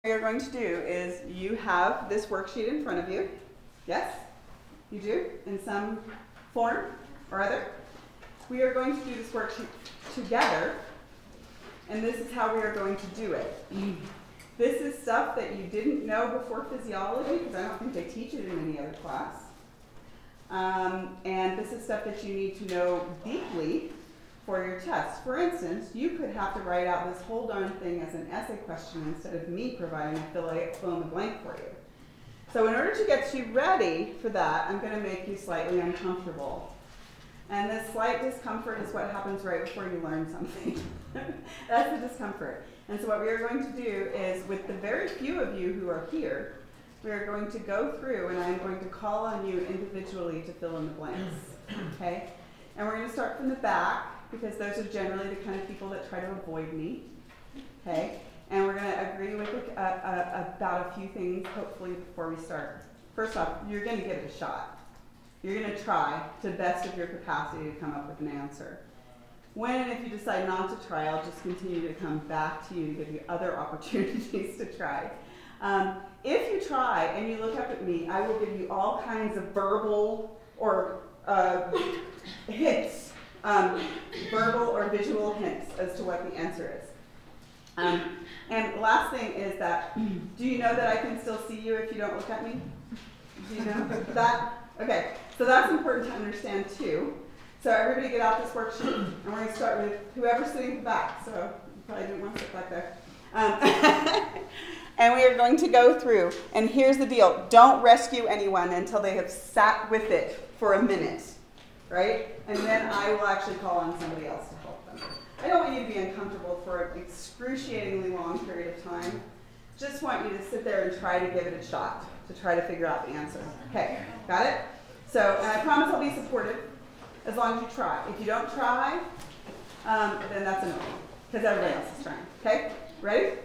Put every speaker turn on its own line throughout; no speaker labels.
What you're going to do is you have this worksheet in front of you. Yes? You do? In some form or other? We are going to do this worksheet together, and this is how we are going to do it. This is stuff that you didn't know before physiology, because I don't think they teach it in any other class. And this is stuff that you need to know deeply for your test. For instance, you could have to write out this whole darn thing as an essay question instead of me providing a fill in the blank for you. So in order to get you ready for that, I'm going to make you slightly uncomfortable. And this slight discomfort is what happens right before you learn something. That's the discomfort. And so what we are going to do is, with the very few of you who are here, we are going to go through and I'm going to call on you individually to fill in the blanks. Okay? And we're going to start from the back, because those are generally the kind of people that try to avoid me. Okay? And we're going to agree with about a few things, hopefully, before we start. First off, you're going to give it a shot. You're going to try to the best of your capacity to come up with an answer. When and if you decide not to try, I'll just continue to come back to you to give you other opportunities to try. If you try and you look up at me, I will give you all kinds of verbal or hints, verbal or visual hints as to what the answer is. And last thing is that, do you know that I can still see you if you don't look at me? Do you know that? Okay, so that's important to understand too. So everybody get out this worksheet, and we're going to start with whoever's sitting at the back. So you probably didn't want to sit back there. And we are going to go through, and here's the deal. Don't rescue anyone until they have sat with it for a minute, right? And then I will actually call on somebody else to help them. I don't want you to be uncomfortable for an excruciatingly long period of time. Just want you to sit there and try to give it a shot to try to figure out the answer. Okay, got it? So, and I promise I'll be supportive as long as you try. If you don't try, then that's a no, because everybody else is trying. Okay, ready?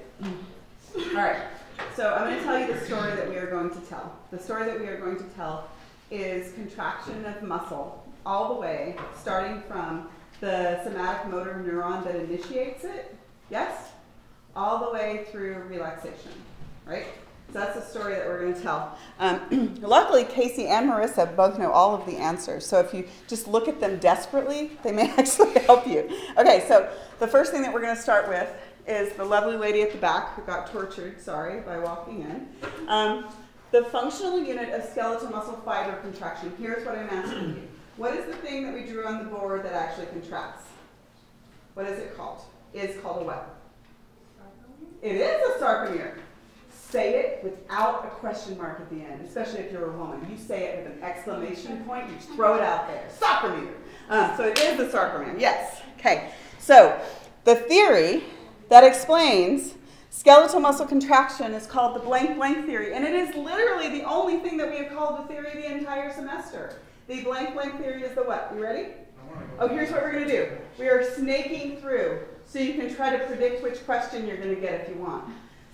All right, so I'm going to tell you the story that we are going to tell. The story that we are going to tell is contraction of muscle all the way, starting from the somatic motor neuron that initiates it, yes, all the way through relaxation, right? So that's the story that we're going to tell. Luckily, Casey and Marissa both know all of the answers. So if you just look at them desperately, they may actually help you. Okay, so the first thing that we're going to start with is the lovely lady at the back who got tortured, by walking in. The functional unit of skeletal muscle fiber contraction. Here's what I'm asking you. What is the thing that we drew on the board that actually contracts? What is it called? It's called a what? It is a sarcomere. Say it without a question mark at the end, especially if you're a woman. You say it with an exclamation point, you just throw it out there. Sarcomere. So it is the sarcomere, yes. Okay, so the theory that explains skeletal muscle contraction is called the blank blank theory, and it is literally the only thing that we have called the theory the entire semester. The blank blank theory is the what? You ready? Oh, here's what we're going to do. We are snaking through, so you can try to predict which question you're going to get if you want.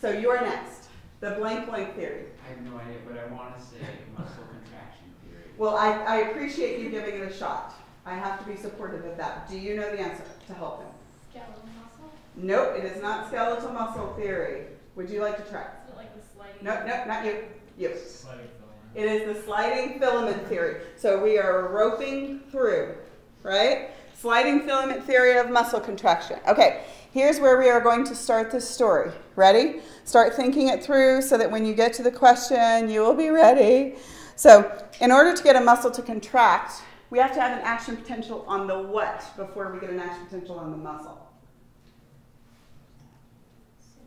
So you're next. The blank blank theory.
I have no idea, but I want to say muscle contraction theory.
Well, I appreciate you giving it a shot. I have to be supportive of that. Do you know the answer to help him?
Skeletal muscle?
Nope, it is not skeletal muscle theory. Would you like to try?
Is it like the sliding?
Nope, not you. You.
Sliding filament.
It is the sliding filament theory. So we are roping through, right? Sliding filament theory of muscle contraction. Okay, here's where we are going to start this story. Ready? Start thinking it through so that when you get to the question, you will be ready. So in order to get a muscle to contract, we have to have an action potential on the what before we get an action potential on the muscle?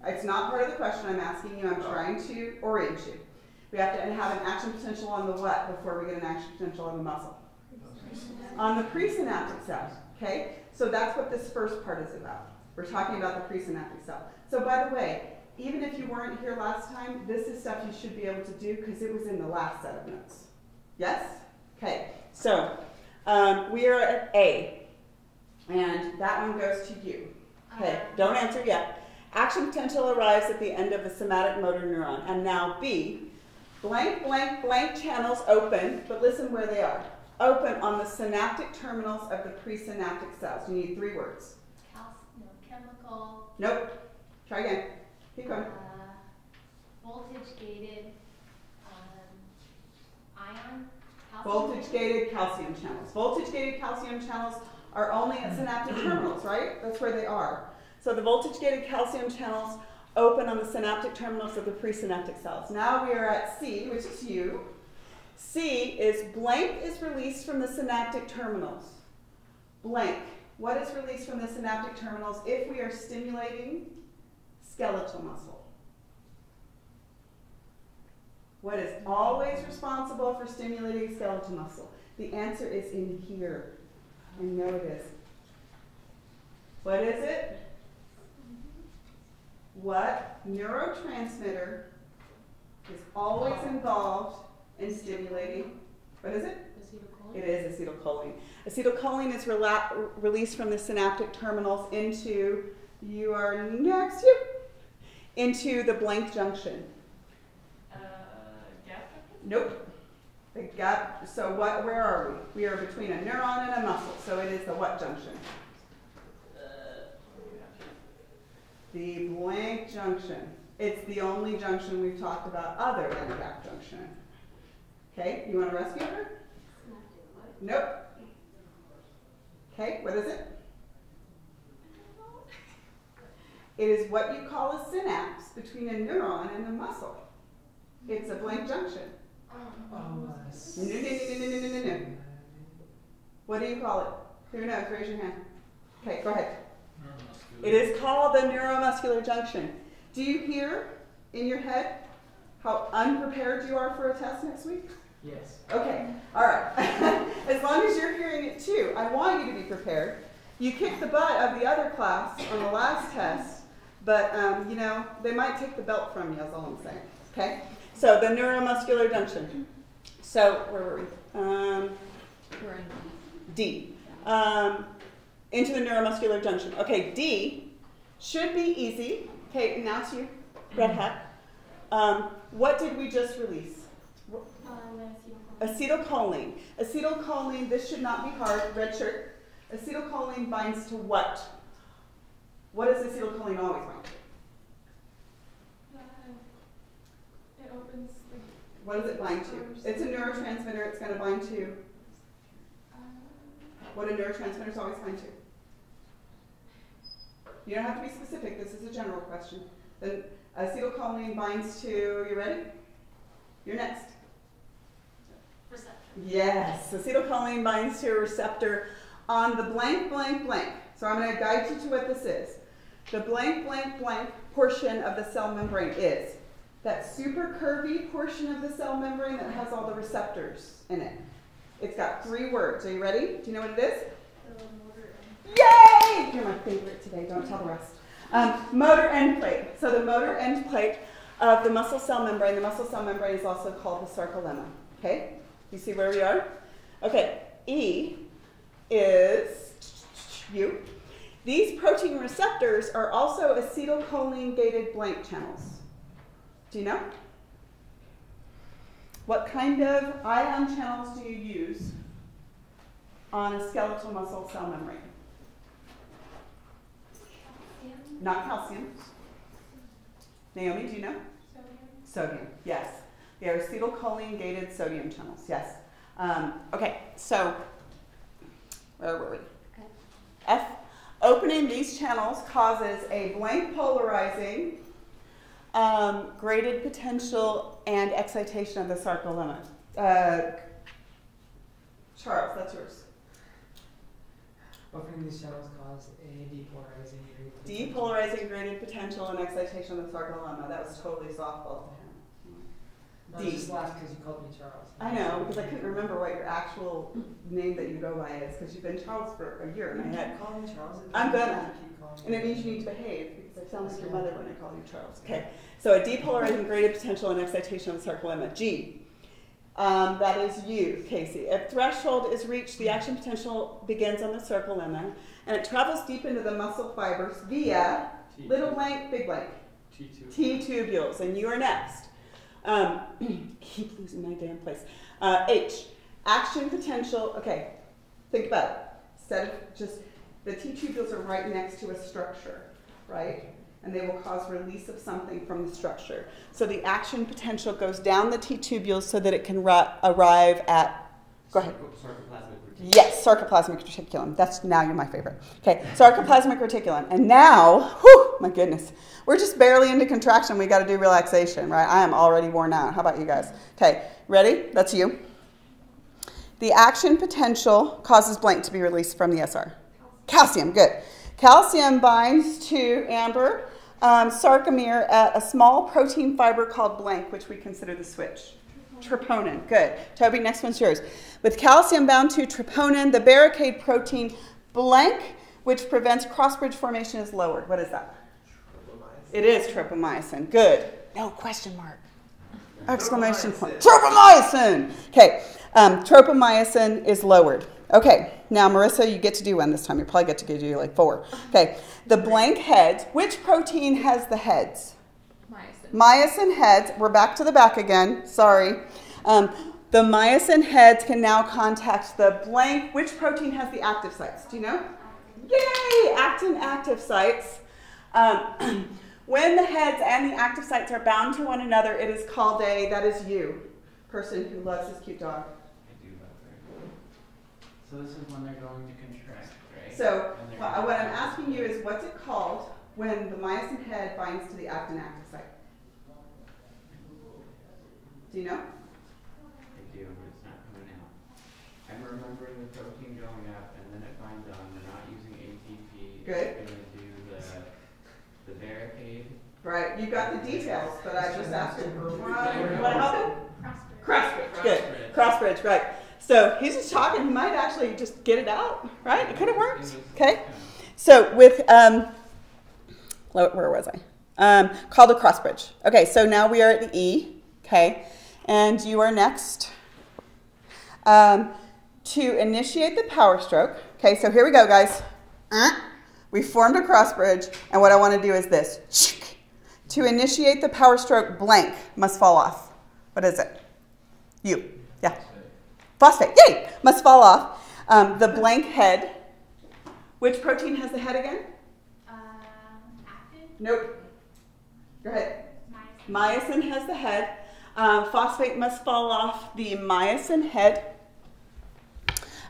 It's not part of the question I'm asking you. I'm trying to orient you. We have to have an action potential on the what before we get an action potential on the muscle? On the presynaptic cell, okay? So that's what this first part is about. We're talking about the presynaptic cell. So by the way, even if you weren't here last time, this is stuff you should be able to do because it was in the last set of notes. Yes? Okay, so we are at A, and that one goes to you. Okay, don't answer yet. Action potential arrives at the end of the somatic motor neuron. And now B, blank, blank, blank channels open, but listen where they are. Open on the synaptic terminals of the presynaptic cells. You need 3 words.
Chemical.
Nope. Try again. Keep going. Voltage-gated calcium channels. Voltage-gated calcium channels are only at synaptic terminals, right? That's where they are. So the voltage-gated calcium channels open on the synaptic terminals of the presynaptic cells. Now we are at C, which is U. C is blank is released from the synaptic terminals. Blank. What is released from the synaptic terminals if we are stimulating skeletal muscle? What is always responsible for stimulating skeletal muscle? The answer is in here. I know it is. What is it? What neurotransmitter is always involved in stimulating? What is it?
Acetylcholine.
It is acetylcholine. Acetylcholine is released from the synaptic terminals into, you are next, you, into the blank junction.
Gap junction?
Nope. The gap, so what, where are we? We are between a neuron and a muscle, so it is the what junction? The blank junction. It's the only junction we've talked about other than the gap junction. Okay, you want to rescue her? Nope. Okay, what is it? It is what you call a synapse between a neuron and a muscle. It's a blank junction. No. What do you call it? Who knows? Raise your hand. Okay, go ahead. It is called the neuromuscular junction. Do you hear in your head how unprepared you are for a test next week?
Yes.
Okay, all right. As long as you're hearing it too, I want you to be prepared. You kicked the butt of the other class on the last test, but you know, they might take the belt from you, is all I'm saying. Okay? So the neuromuscular junction. So where were we?
We're in
D. Into the neuromuscular junction. Okay, D should be easy. Okay, now to you, red hat. What did we just release? Acetylcholine. Acetylcholine, this should not be hard, red shirt. Acetylcholine binds to what? What does acetylcholine always bind to?
It opens the...
What does it bind to? It's a neurotransmitter, it's going to bind to what do neurotransmitters always bind to? You don't have to be specific, this is a general question. Then acetylcholine binds to, you ready? You're next.
Receptor.
Yes, acetylcholine binds to a receptor on the blank, blank, blank. So I'm going to guide you to what this is. The blank, blank, blank portion of the cell membrane is that super curvy portion of the cell membrane that has all the receptors in it. It's got 3 words. Are you ready? Do you know what it is? Yay! You're my favorite today. Don't tell the rest. Motor end plate. So the motor end plate of the muscle cell membrane. The muscle cell membrane is also called the sarcolemma. Okay? You see where we are? Okay. E is U. These protein receptors are also acetylcholine-gated blank channels. Do you know? What kind of ion channels do you use on a skeletal muscle cell membrane?
Calcium.
Not calcium. Naomi, do you know?
Sodium.
Sodium, yes. They are acetylcholine-gated sodium channels, yes. Okay, so where were we? F. Opening these channels causes a blank polarizing, graded potential, and excitation of the sarcolemma. Charles, that's yours.
Opening these channels cause a depolarizing graded potential.
Depolarizing, graded potential, and excitation of the sarcolemma. That was totally softball to him.
I just laughed because you called me Charles.
I know, because I couldn't remember what your actual name that you go by is, because you've been Charles for a year, and I had,
Call me Charles.
I'm gonna.
Keep calling
and it
me.
means you need to behave, because I sound like your mother when I call you Charles. Okay, so a depolarizing, graded potential, and excitation of the sarcolemma. G. That is U, Casey. If threshold is reached, the action potential begins on the sarcolemma, and it travels deep into the muscle fibers via little blank, big blank. T tubules, and you are next. Keep losing my damn place. H, action potential. Okay, think about it. Instead of just, the T tubules are right next to a structure, right? And they will cause release of something from the structure. So the action potential goes down the T tubules so that it can arrive at Go ahead.
Sarcoplasmic reticulum.
Yes, sarcoplasmic reticulum. That's now you're my favorite. Okay, sarcoplasmic reticulum. And now, whew, my goodness, we're just barely into contraction. We got to do relaxation, right? I am already worn out. How about you guys? Okay, ready? That's you. The action potential causes blank to be released from the SR. Calcium, good. Calcium binds to amber sarcomere at a small protein fiber called blank, which we consider the switch. Troponin, good. Toby, next one's yours. With calcium bound to troponin, the barricade protein blank, which prevents crossbridge formation, is lowered. What is that?
Tropomyosin.
It is tropomyosin. Good. No question mark. Exclamation point. Tropomyosin! Okay, tropomyosin is lowered. Okay, now Marissa, you get to do one this time. You probably get to do like 4. Okay, the blank heads. Which protein has the heads? Myosin heads. We're back to the back again. Sorry. The myosin heads can now contact the blank. Which protein has the active sites? Do you know? Yay! Actin active sites. When the heads and the active sites are bound to one another, it is called that is you, person who loves his cute dog.
I do love her. So this is when they're going to contract, right?
So what I'm asking you is, what's it called when the myosin head binds to the actin active site? Do you know?
I do, but it's not coming out. I'm remembering the protein going up, and then it binds on. We're not using ATP.
Good.
It's going to do the barricade.
Right, you got the details, but I just asked him. You want to help him? Crossbridge. Good. Crossbridge, right. So he's just talking. He might actually just get it out, right? It could have worked. Okay. So with, where was I? Called a crossbridge. Okay, so now we are at E. Okay, and you are next. To initiate the power stroke. Okay, so here we go, guys. We formed a crossbridge, and what I want to do is this. To initiate the power stroke, blank must fall off. What is it? You. Yeah. Phosphate. Yay! Must fall off. The blank head. Which protein has the head again?
Actin?
Nope. Go ahead.
Myosin.
Myosin has the head. Phosphate must fall off the myosin head.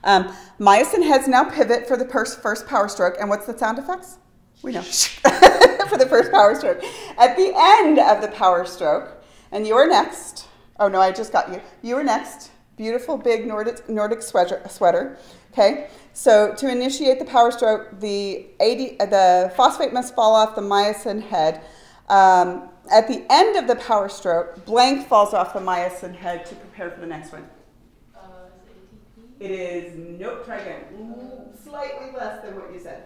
Myosin heads now pivot for the first power stroke. And what's the sound effects? We know. For the first power stroke. At the end of the power stroke, and you are next. Oh, no, I just got you. You are next. Beautiful, big Nordic sweater. Okay, so to initiate the power stroke, the phosphate must fall off the myosin head. At the end of the power stroke, blank falls off the myosin head to prepare for the next one. It is, nope, try again. Slightly less than what you said.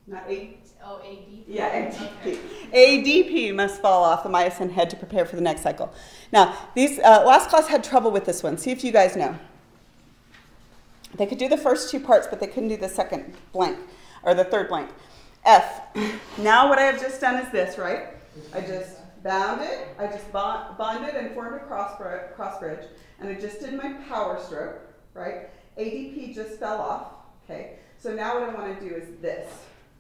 Not ADP.
Oh, ADP?
Yeah, ADP. ADP must fall off the myosin head to prepare for the next cycle. Now, these last class had trouble with this one. See if you guys know. They could do the first 2 parts, but they couldn't do the second blank, or the third blank. F. Now what I have just done is this, right? I just bound it, I just bonded and formed a crossbridge, and I just did my power stroke, right? ADP just fell off, okay? So now what I want to do is this,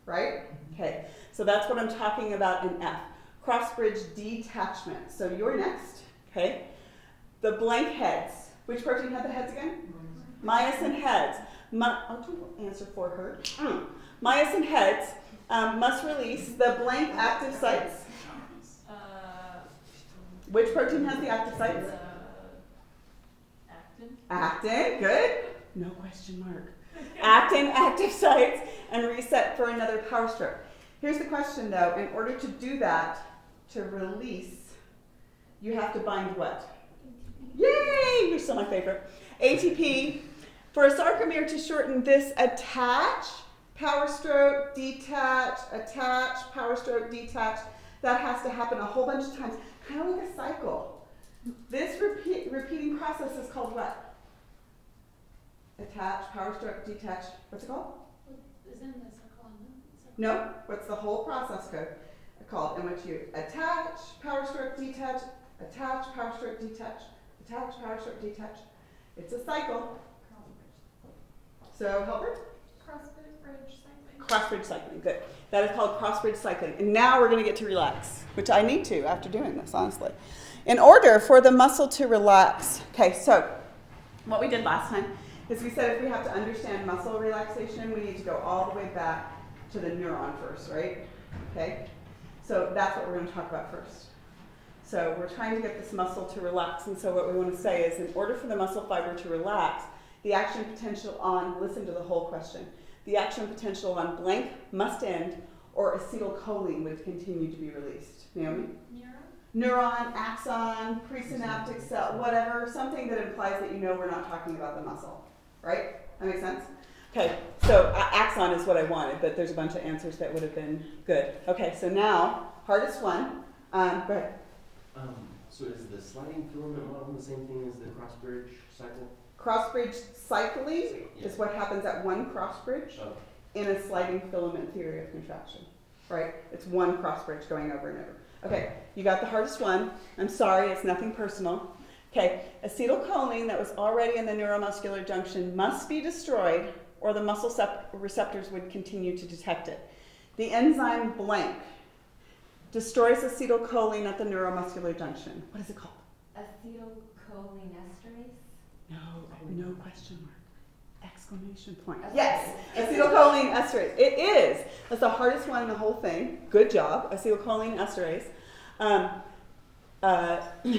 right? Okay, so that's what I'm talking about in F. Crossbridge detachment. So you're next, okay? The blank heads. Which protein had the heads again? Myosin heads. I'll do answer for her. Myosin heads must release the blank active sites. Which protein has the active sites?
Actin.
Actin, good. No question mark. Actin, active sites, and reset for another power stroke. Here's the question though, in order to do that, to release, you have to bind what? Yay, you're still my favorite. ATP. For a sarcomere to shorten this, attach, power stroke, detach, attach, power stroke, detach. That has to happen a whole bunch of times, kind of like a cycle. This repeating process is called what? Attach, power stroke, detach. What's it called?
Isn't the circle in the
No. What's the whole process code called? In which you attach, power stroke, detach, attach, power stroke, detach, attach, power stroke, detach. It's a cycle. So, helper?
Crossbridge cycling.
Crossbridge cycling, good. That is called crossbridge cycling. And now we're going to get to relax, which I need to after doing this, honestly. In order for the muscle to relax, okay, so what we did last time is we said if we have to understand muscle relaxation, we need to go all the way back to the neuron first, right? Okay? So that's what we're going to talk about first. So we're trying to get this muscle to relax, and so what we want to say is in order for the muscle fiber to relax, the action potential on, listen to the whole question, the action potential on blank must end or acetylcholine would continue to be released. Naomi? Neuron, axon, presynaptic cell, whatever, something that implies that you know we're not talking about the muscle, right? That makes sense? Okay, so axon is what I wanted, but there's a bunch of answers that would have been good. Okay, so now, hardest one, go ahead.
So is the sliding filament model the same thing as the crossbridge cycle?
Crossbridge cycling is what happens at one crossbridge in a sliding filament theory of contraction, right? It's one crossbridge going over and over. Okay, you got the hardest one. I'm sorry, it's nothing personal. Okay, acetylcholine that was already in the neuromuscular junction must be destroyed or the muscle receptors would continue to detect it. The enzyme blank destroys acetylcholine at the neuromuscular junction. What is it called?
Acetylcholine esterase?
No question mark. Exclamation point. Yes, acetylcholine esterase. It is. That's the hardest one in the whole thing. Good job. Acetylcholine esterase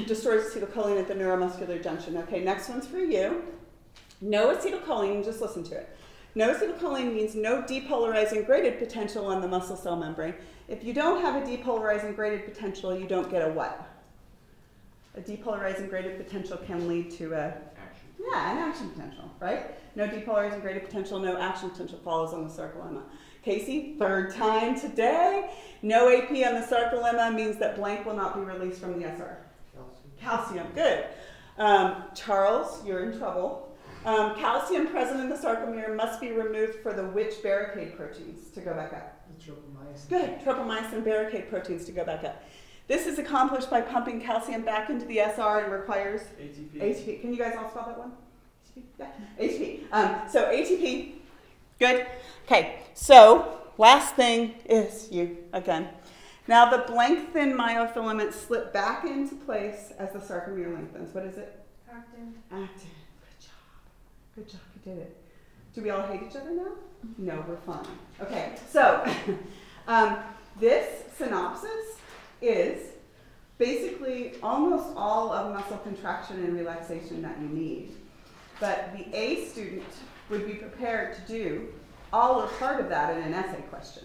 destroys acetylcholine at the neuromuscular junction. Okay, next one's for you. No acetylcholine, just listen to it. No acetylcholine means no depolarizing graded potential on the muscle cell membrane. If you don't have a depolarizing graded potential, you don't get a what? A depolarizing graded potential can lead to a an action potential, right? No depolarizing graded potential, no action potential follows on the sarcolemma. Casey, third time today. No AP on the sarcolemma means that blank will not be released from the SR. Calcium, good. Charles, you're in trouble. Calcium present in the sarcomere must be removed for the which barricade proteins to go back up?
The tropomyosin.
Good, tropomyosin barricade proteins to go back up. This is accomplished by pumping calcium back into the SR and requires
ATP.
ATP. Can you guys all spell that one? ATP? Yeah, ATP. So ATP, good. Okay, so last thing is you again. Now the blank thin myofilaments slip back into place as the sarcomere lengthens. What is it?
Actin.
Actin. Good job. Good job, you did it. Do we all hate each other now? No, we're fine. Okay, so this synopsis is basically almost all of muscle contraction and relaxation that you need. But the A student would be prepared to do all or part of that in an essay question.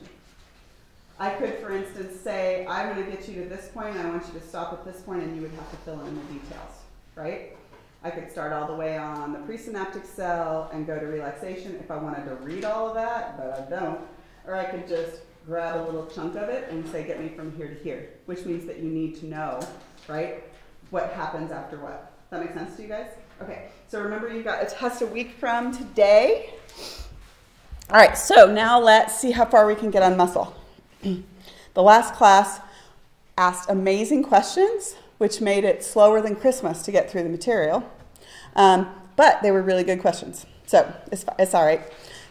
I could, for instance, say, I want to get you to this point, I want you to stop at this point, and you would have to fill in the details, right? I could start all the way on the presynaptic cell and go to relaxation if I wanted to read all of that, but I don't. Or I could just grab a little chunk of it and say, get me from here to here, which means that you need to know, right, what happens after what. Does that make sense to you guys? Okay, so remember you've got a test a week from today. All right, so now let's see how far we can get on muscle. The last class asked amazing questions, which made it slower than Christmas to get through the material, but they were really good questions, so it's all right.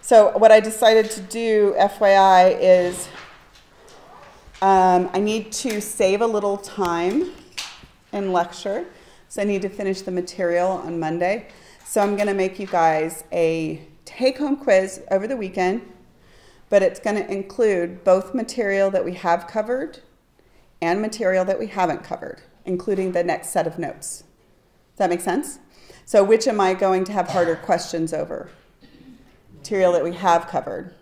So what I decided to do, FYI, is I need to save a little time in lecture. So I need to finish the material on Monday. So I'm going to make you guys a take-home quiz over the weekend, but it's going to include both material that we have covered and material that we haven't covered, including the next set of notes. Does that make sense? So which am I going to have harder questions over? Material that we have covered.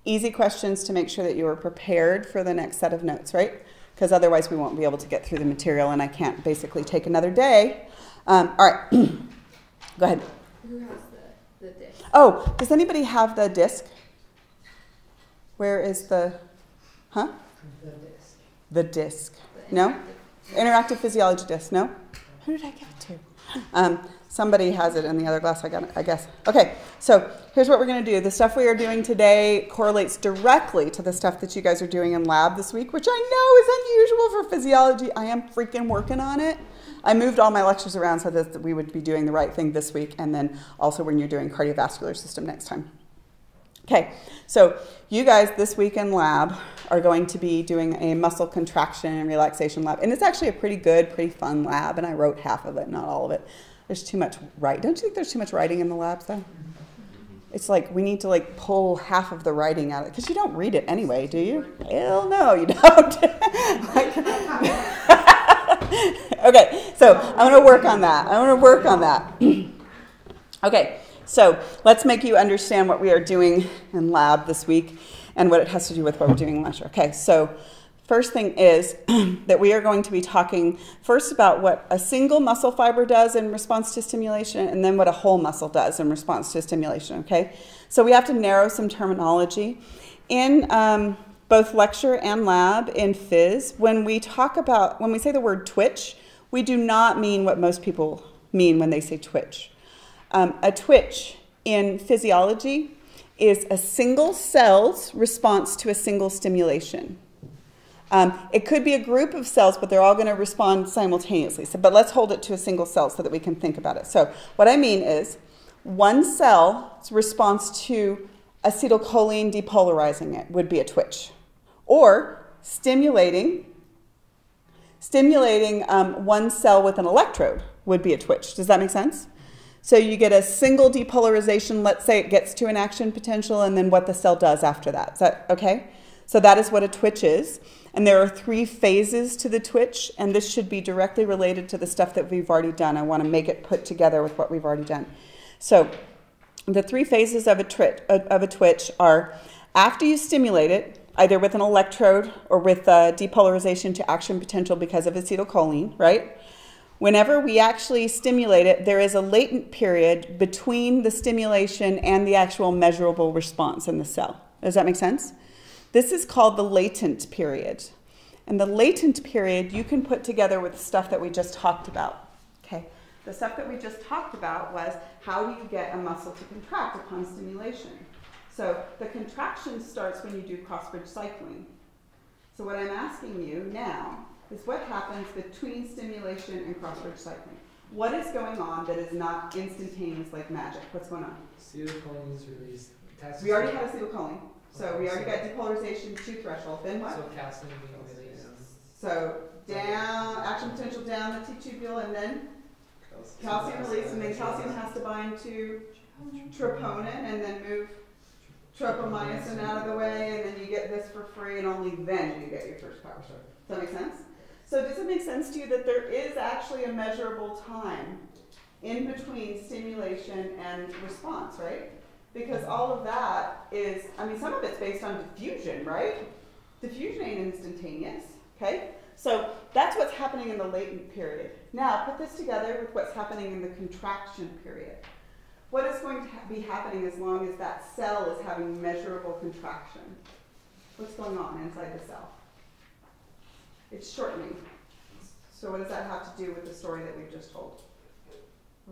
Easy questions to make sure that you are prepared for the next set of notes, right? Because otherwise we won't be able to get through the material and I can't basically take another day. All right, go ahead.
Who has the disc?
Oh, does anybody have the disc? Where is the,
The disc.
The disc. No? Interactive physiology disc, no? Who did I give it to? Somebody has it in the other class, I guess. Okay, so here's what we're going to do. The stuff we are doing today correlates directly to the stuff that you guys are doing in lab this week, which I know is unusual for physiology. I am freaking working on it. I moved all my lectures around so that we would be doing the right thing this week, and then also when you're doing cardiovascular system next time. Okay, so you guys this week in lab are going to be doing a muscle contraction and relaxation lab. And it's actually a pretty good, pretty fun lab, and I wrote half of it, not all of it. There's too much writing. Don't you think there's too much writing in the labs, though? It's like we need to like pull half of the writing out of it, because you don't read it anyway, do you? Hell no, you don't. Okay, so I'm going to work on that. Okay, so let's make you understand what we are doing in lab this week and what it has to do with what we're doing in lecture. Okay, so first thing is that we are going to be talking first about what a single muscle fiber does in response to stimulation, and then what a whole muscle does in response to stimulation, okay? So we have to narrow some terminology. In both lecture and lab in phys, when we say the word twitch, we do not mean what most people mean when they say twitch. A twitch in physiology is a single cell's response to a single stimulation. It could be a group of cells, but they're all going to respond simultaneously. But let's hold it to a single cell so that we can think about it. So what I mean is one cell's response to acetylcholine depolarizing it would be a twitch. Or stimulating one cell with an electrode would be a twitch. Does that make sense? So you get a single depolarization, let's say it gets to an action potential, and then what the cell does after that. Is that okay? So that is what a twitch is. And there are 3 phases to the twitch, and this should be directly related to the stuff that we've already done. I want to make it put together with what we've already done. So the 3 phases of a twitch are after you stimulate it, either with an electrode or with depolarization to action potential because of acetylcholine, right? Whenever we actually stimulate it, there is a latent period between the stimulation and the actual measurable response in the cell. Does that make sense? This is called the latent period. And the latent period you can put together with the stuff that we just talked about. Okay. The stuff that we just talked about was how do you get a muscle to contract upon stimulation? So the contraction starts when you do crossbridge cycling. So what I'm asking you now is what happens between stimulation and crossbridge cycling? What is going on that is not instantaneous like magic? What's going on?
Acetylcholine is released.
We already had acetylcholine. So we already got depolarization to threshold. Then what?
So calcium being released.
So down, action potential down the T-tubule, and then calcium release, and then calcium has to bind to troponin and then move tropomyosin out of the way, and then you get this for free, and only then do you get your first power start. Does that make sense? So does it make sense to you that there is actually a measurable time in between stimulation and response, right? Because all of that is, I mean, some of it's based on diffusion, right? Diffusion ain't instantaneous, okay? So that's what's happening in the latent period. Now, put this together with what's happening in the contraction period. What is going to be happening as long as that cell is having measurable contraction? What's going on inside the cell? It's shortening. So what does that have to do with the story that we've just told?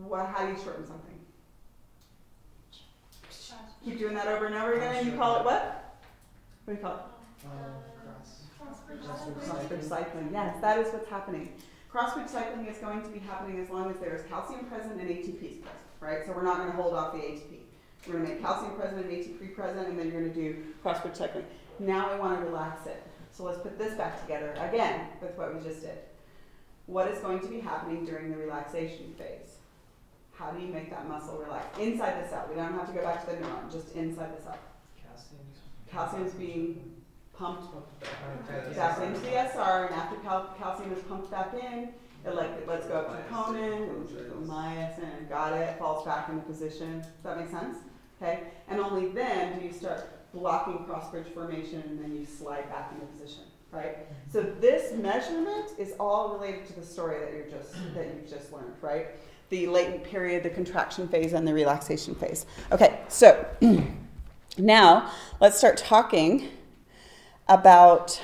How do you shorten something? Keep doing that over and over again, and you call it what? What do you call it? Crossbridge cycling. Yes, that is what's happening. Crossbridge cycling is going to be happening as long as there is calcium present and ATP is present, right? So we're not going to hold off the ATP. We're going to make calcium present and ATP present, and then you're going to do crossbridge cycling. Now I want to relax it. So let's put this back together again with what we just did. What is going to be happening during the relaxation phase? How do you make that muscle relax? Inside the cell. We don't have to go back to the neuron, just inside the cell. Calcium is being pumped back into the SR, and after calcium is pumped back in, let's go up to troponin, myosin, got it, falls back into position. Does that make sense? Okay? And only then do you start blocking crossbridge formation, and then you slide back into position. Right? So this measurement is all related to the story that you've just learned, right? The latent period, the contraction phase, and the relaxation phase. Okay, so now let's start talking about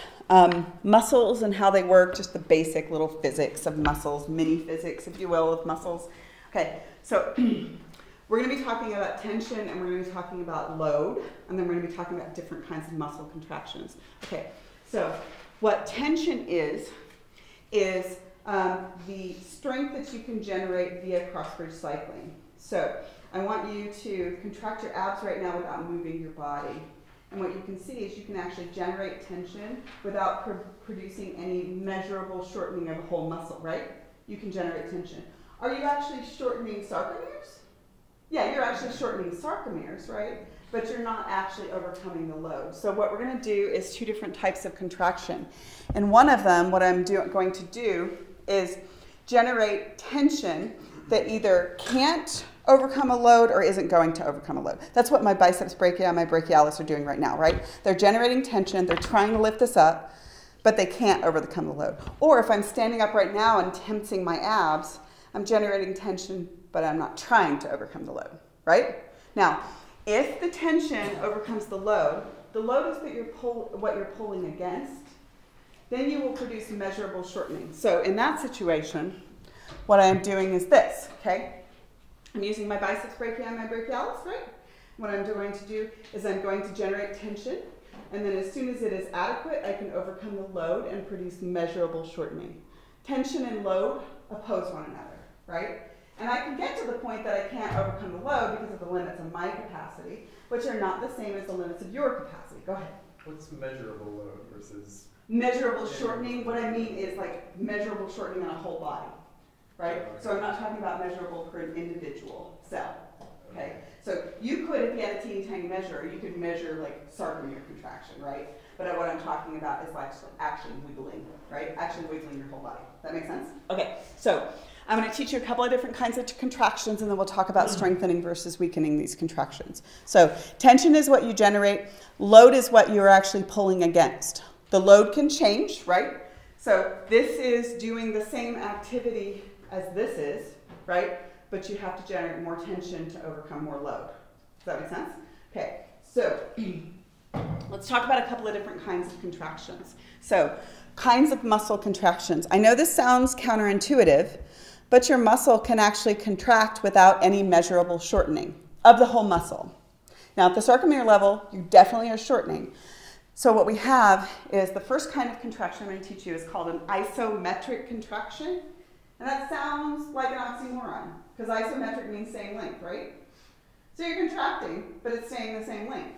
muscles and how they work, just the basic little physics of muscles, mini physics, if you will, of muscles. Okay, so we're going to be talking about tension, and we're going to be talking about load, and then we're going to be talking about different kinds of muscle contractions. Okay, so what tension is the strength that you can generate via crossbridge cycling. So I want you to contract your abs right now without moving your body. And what you can see is you can actually generate tension without producing any measurable shortening of a whole muscle, right? You can generate tension. Are you actually shortening sarcomeres? Yeah, you're actually shortening sarcomeres, right? But you're not actually overcoming the load. So what we're going to do is two different types of contraction. And one of them, what I'm going to do is generate tension that either can't overcome a load or isn't going to overcome a load. That's what my biceps brachii and my brachialis are doing right now, right? They're generating tension, they're trying to lift this up, but they can't overcome the load. Or if I'm standing up right now and tensing my abs, I'm generating tension, but I'm not trying to overcome the load, right? Now, if the tension overcomes the load is what you're pulling against, then you will produce measurable shortening. So in that situation, what I'm doing is this, okay? I'm using my biceps brachii and my brachialis, right? What I'm going to do is I'm going to generate tension, and then as soon as it is adequate, I can overcome the load and produce measurable shortening. Tension and load oppose one another, right? And I can get to the point that I can't overcome the load because of the limits of my capacity, which are not the same as the limits of your capacity. Go ahead.
What's measurable load versus?
Measurable shortening, what I mean is like measurable shortening on a whole body, right? So I'm not talking about measurable per an individual cell, okay? So you could, if you had a teeny tiny measure, you could measure like sarcomere contraction, right? But what I'm talking about is like actually wiggling, right? Actually wiggling your whole body. That makes sense? Okay, so I'm going to teach you a couple of different kinds of contractions, and then we'll talk about strengthening versus weakening these contractions. So tension is what you generate. Load is what you're actually pulling against. The load can change, right? So this is doing the same activity as this is, right? But you have to generate more tension to overcome more load. Does that make sense? Okay, so let's talk about a couple of different kinds of contractions. So kinds of muscle contractions. I know this sounds counterintuitive, but your muscle can actually contract without any measurable shortening of the whole muscle. Now at the sarcomere level, you definitely are shortening. So what we have is the first kind of contraction I'm going to teach you is called an isometric contraction. And that sounds like an oxymoron, because isometric means same length, right? So you're contracting, but it's staying the same length.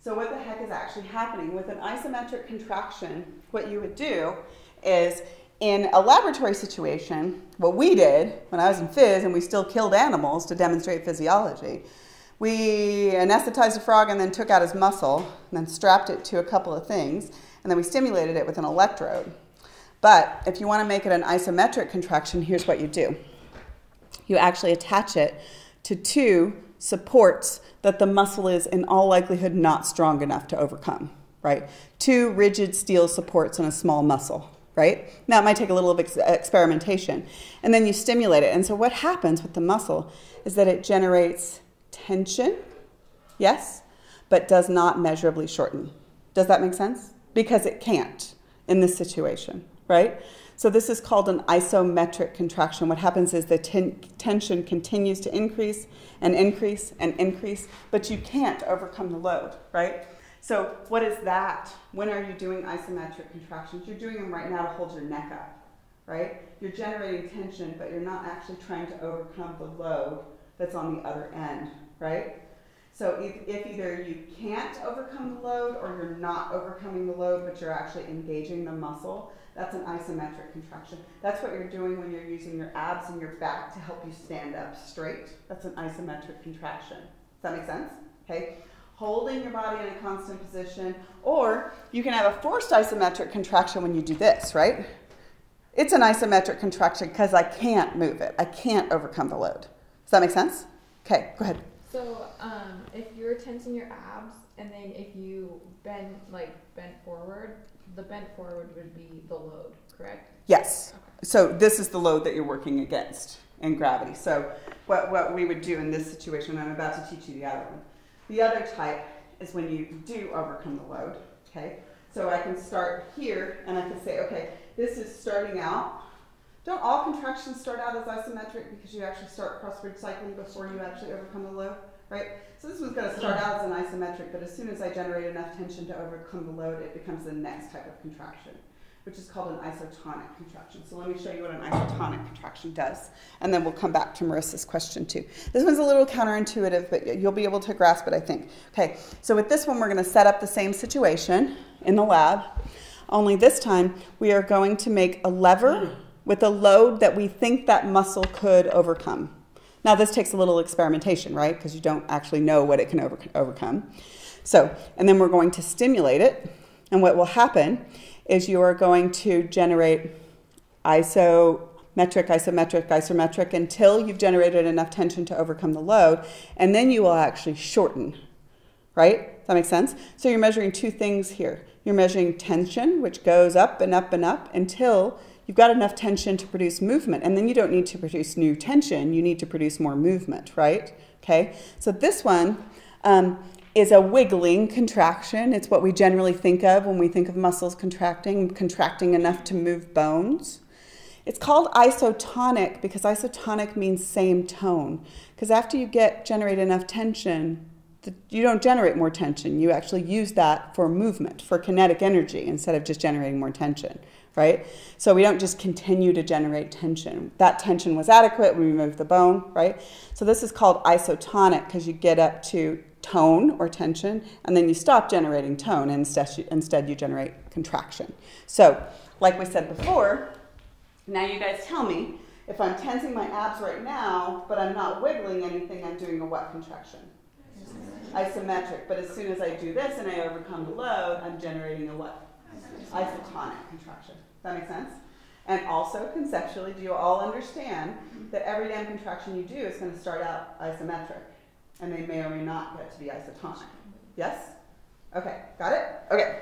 So what the heck is actually happening? With an isometric contraction, what you would do is, in a laboratory situation, what we did when I was in phys, and we still killed animals to demonstrate physiology, we anesthetized a frog and then took out his muscle, and then strapped it to a couple of things, and then we stimulated it with an electrode. But if you want to make it an isometric contraction, here's what you do. You actually attach it to two supports that the muscle is in all likelihood not strong enough to overcome, right? Two rigid steel supports on a small muscle, right? Now it might take a little bit of experimentation. And then you stimulate it. And so what happens with the muscle is that it generates tension, yes, but does not measurably shorten. Does that make sense? Because it can't in this situation, right? So this is called an isometric contraction. What happens is the tension continues to increase and increase and increase, but you can't overcome the load, right? So what is that? When are you doing isometric contractions? You're doing them right now to hold your neck up, right? You're generating tension, but you're not actually trying to overcome the load that's on the other end, right? So if either you can't overcome the load or you're not overcoming the load, but you're actually engaging the muscle, that's an isometric contraction. That's what you're doing when you're using your abs and your back to help you stand up straight. That's an isometric contraction. Does that make sense? Okay. Holding your body in a constant position, or you can have a forced isometric contraction when you do this, right? It's an isometric contraction because I can't move it. I can't overcome the load. Does that make sense? Okay, go ahead.
So if you're tensing your abs and then if you bend forward, the bent forward would be the load, correct?
Yes.
Okay.
So this is the load that you're working against in gravity. So what we would do in this situation, I'm about to teach you the other one. The other type is when you do overcome the load, okay? So I can start here and I can say, okay, this is starting out. Don't all contractions start out as isometric because you actually start crossbridge cycling before you actually overcome the load, right? So this one's going to start out as an isometric, but as soon as I generate enough tension to overcome the load, it becomes the next type of contraction, which is called an isotonic contraction. So let me show you what an isotonic contraction does, and then we'll come back to Marissa's question too. This one's a little counterintuitive, but you'll be able to grasp it, I think. Okay, so with this one, we're going to set up the same situation in the lab, only this time we are going to make a lever with a load that we think that muscle could overcome. Now, this takes a little experimentation, right? Because you don't actually know what it can overcome. So, and then we're going to stimulate it. And what will happen is you are going to generate isometric, isometric until you've generated enough tension to overcome the load. And then you will actually shorten, right? Does that make sense? So you're measuring two things here. You're measuring tension, which goes up and up and up until you've got enough tension to produce movement. And then you don't need to produce new tension. You need to produce more movement, right? Okay? So this one is a wiggling contraction. It's what we generally think of when we think of muscles contracting enough to move bones. It's called isotonic because isotonic means same tone. Because after you generate enough tension, you don't generate more tension. You actually use that for movement, for kinetic energy, instead of just generating more tension, right? So we don't just continue to generate tension. That tension was adequate when we moved the bone, right? So this is called isotonic because you get up to tone or tension, and then you stop generating tone, and instead you generate contraction. So, like we said before, now you guys tell me, if I'm tensing my abs right now, but I'm not wiggling anything, I'm doing a what contraction? Isometric. But as soon as I do this and I overcome the load, I'm generating a what? Isotonic contraction. That makes sense? And also, conceptually, do you all understand that every damn contraction you do is going to start out isometric? And they may or may not get to be isotonic. Yes? Okay, got it? Okay.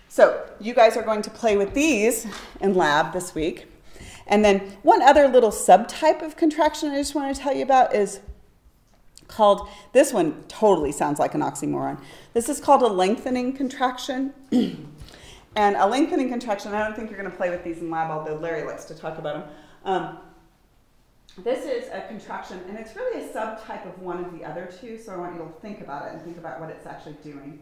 So you guys are going to play with these in lab this week. And then one other little subtype of contraction I just want to tell you about is called, this one totally sounds like an oxymoron. This is called a lengthening contraction. And a lengthening contraction, I don't think you're going to play with these in lab, although Larry likes to talk about them. This is a contraction, and it's really a subtype of one of the other two, so I want you to think about it and think about what it's actually doing.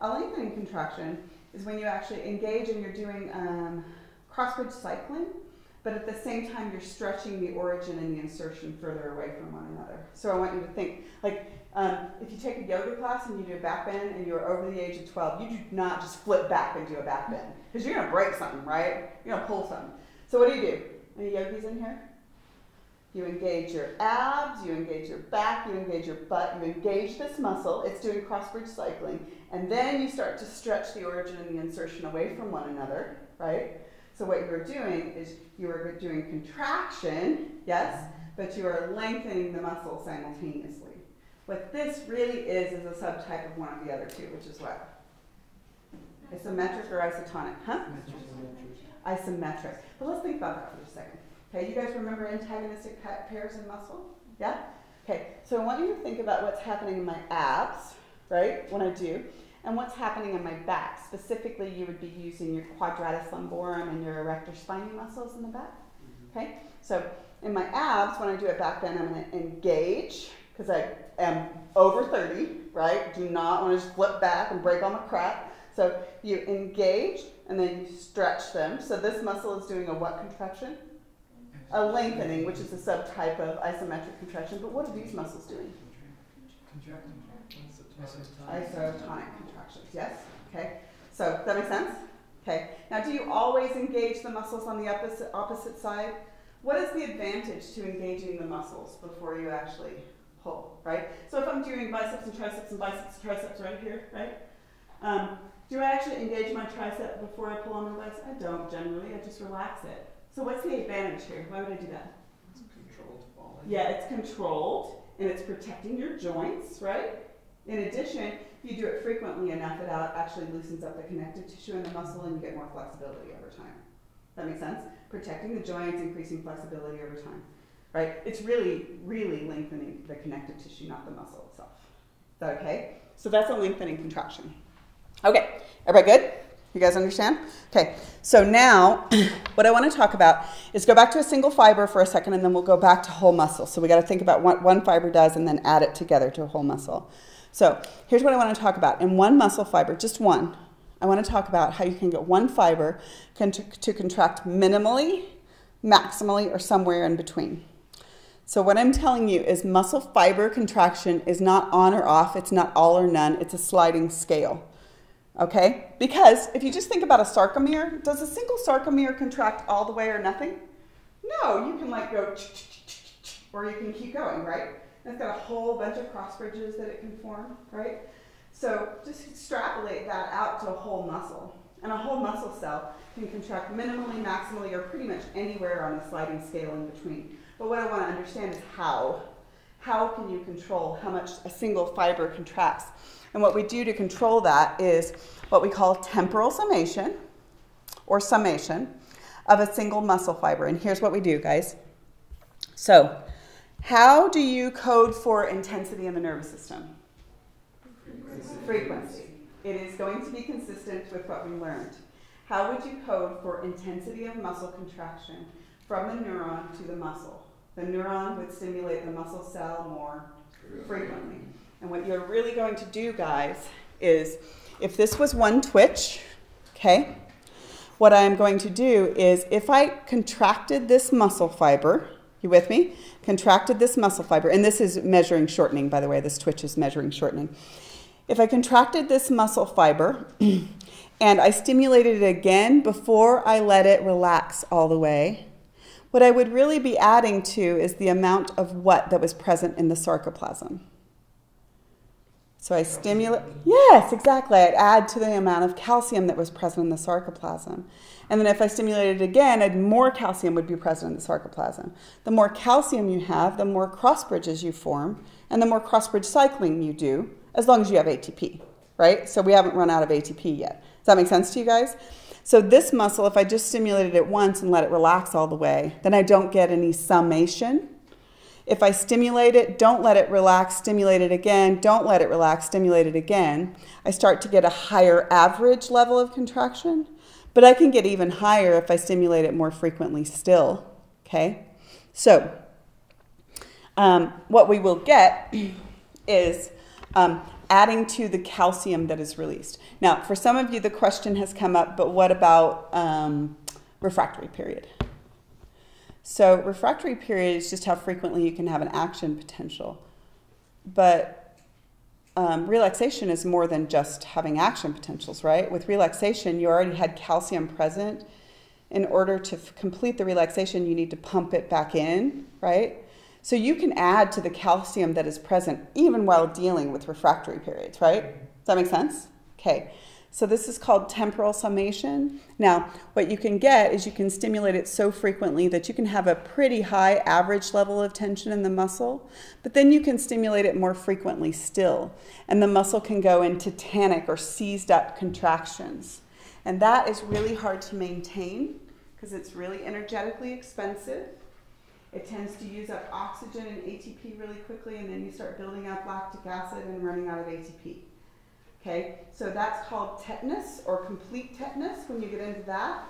A lengthening contraction is when you actually engage and you're doing crossbridge cycling, but at the same time you're stretching the origin and the insertion further away from one another. So I want you to think, like if you take a yoga class and you do a back bend and you're over the age of 12, you do not just flip back and do a back bend, because you're going to break something, right? You're going to pull something. So what do? Any yogis in here? You engage your abs, you engage your back, you engage your butt, you engage this muscle. It's doing crossbridge cycling. And then you start to stretch the origin and the insertion away from one another, right? So what you're doing is you are doing contraction, yes, but you are lengthening the muscle simultaneously. What this really is a subtype of one of the other two, which is what? Isometric or isotonic, huh? Isometric. But let's think about that for a second. Okay, you guys remember antagonistic pairs in muscle? Yeah? Okay, so I want you to think about what's happening in my abs, right, when I do, and what's happening in my back. Specifically, you would be using your quadratus lumborum and your erector spinae muscles in the back. Okay, so in my abs, when I do a back bend, I'm going to engage, because I am over 30, right? Do not want to just flip back and break all my crap. So you engage, and then you stretch them. So this muscle is doing a what contraction? A lengthening, which is a subtype of isometric contraction. But what are these muscles doing? Isotonic contractions, yes? Okay, so that makes sense? Okay, now do you always engage the muscles on the opposite side? What is the advantage to engaging the muscles before you actually pull, right? So if I'm doing biceps and triceps right here, right? Do I actually engage my tricep before I pull on my bicep? I don't generally, I just relax it. So what's the advantage here? Why would I do that?
It's controlled falling.
Yeah, it's controlled, and it's protecting your joints, right? In addition, if you do it frequently enough, it actually loosens up the connective tissue in the muscle, and you get more flexibility over time. That makes sense? Protecting the joints, increasing flexibility over time, right? It's really, really lengthening the connective tissue, not the muscle itself. Is that okay? So that's a lengthening contraction. Okay, everybody good? You guys understand? Okay, so now what I want to talk about is go back to a single fiber for a second, and then we'll go back to whole muscle. So we got to think about what one fiber does and then add it together to a whole muscle. So here's what I want to talk about. In one muscle fiber, just one, I want to talk about how you can get one fiber to contract minimally, maximally, or somewhere in between. So what I'm telling you is muscle fiber contraction is not on or off. It's not all or none. It's a sliding scale. Okay? Because if you just think about a sarcomere, does a single sarcomere contract all the way or nothing? No, you can like go, or you can keep going, right? And it's got a whole bunch of cross bridges that it can form, right? So just extrapolate that out to a whole muscle. And a whole muscle cell can contract minimally, maximally, or pretty much anywhere on the sliding scale in between. But what I want to understand is how. How can you control how much a single fiber contracts? And what we do to control that is what we call temporal summation, or summation, of a single muscle fiber. And here's what we do, guys. So, how do you code for intensity in the nervous system? Frequency. It is going to be consistent with what we learned. How would you code for intensity of muscle contraction from the neuron to the muscle? The neuron would stimulate the muscle cell more frequently. And what you're really going to do, guys, is if this was one twitch, okay, what I'm going to do is if I contracted this muscle fiber, you with me? Contracted this muscle fiber, and this is measuring shortening, by the way, this twitch is measuring shortening. If I contracted this muscle fiber and I stimulated it again before I let it relax all the way, what I would really be adding to is the amount of what that was present in the sarcoplasm. So I stimulate, yes, exactly. I'd add to the amount of calcium that was present in the sarcoplasm. And then if I stimulated it again, more calcium would be present in the sarcoplasm. The more calcium you have, the more cross bridges you form, and the more crossbridge cycling you do, as long as you have ATP, right? So we haven't run out of ATP yet. Does that make sense to you guys? So this muscle, if I just stimulated it once and let it relax all the way, then I don't get any summation. If I stimulate it, don't let it relax, stimulate it again, don't let it relax, stimulate it again, I start to get a higher average level of contraction, but I can get even higher if I stimulate it more frequently still, okay? So what we will get is adding to the calcium that is released. Now, for some of you, the question has come up, but what about refractory period? So refractory period is just how frequently you can have an action potential. But relaxation is more than just having action potentials, right? With relaxation, you already had calcium present. In order to complete the relaxation, you need to pump it back in, right? So you can add to the calcium that is present even while dealing with refractory periods, right? Does that make sense? Okay. So this is called temporal summation. Now, what you can get is you can stimulate it so frequently that you can have a pretty high average level of tension in the muscle, but then you can stimulate it more frequently still, and the muscle can go into tetanic or seized up contractions. And that is really hard to maintain because it's really energetically expensive. It tends to use up oxygen and ATP really quickly, and then you start building up lactic acid and running out of ATP. Okay, so that's called tetanus or complete tetanus when you get into that.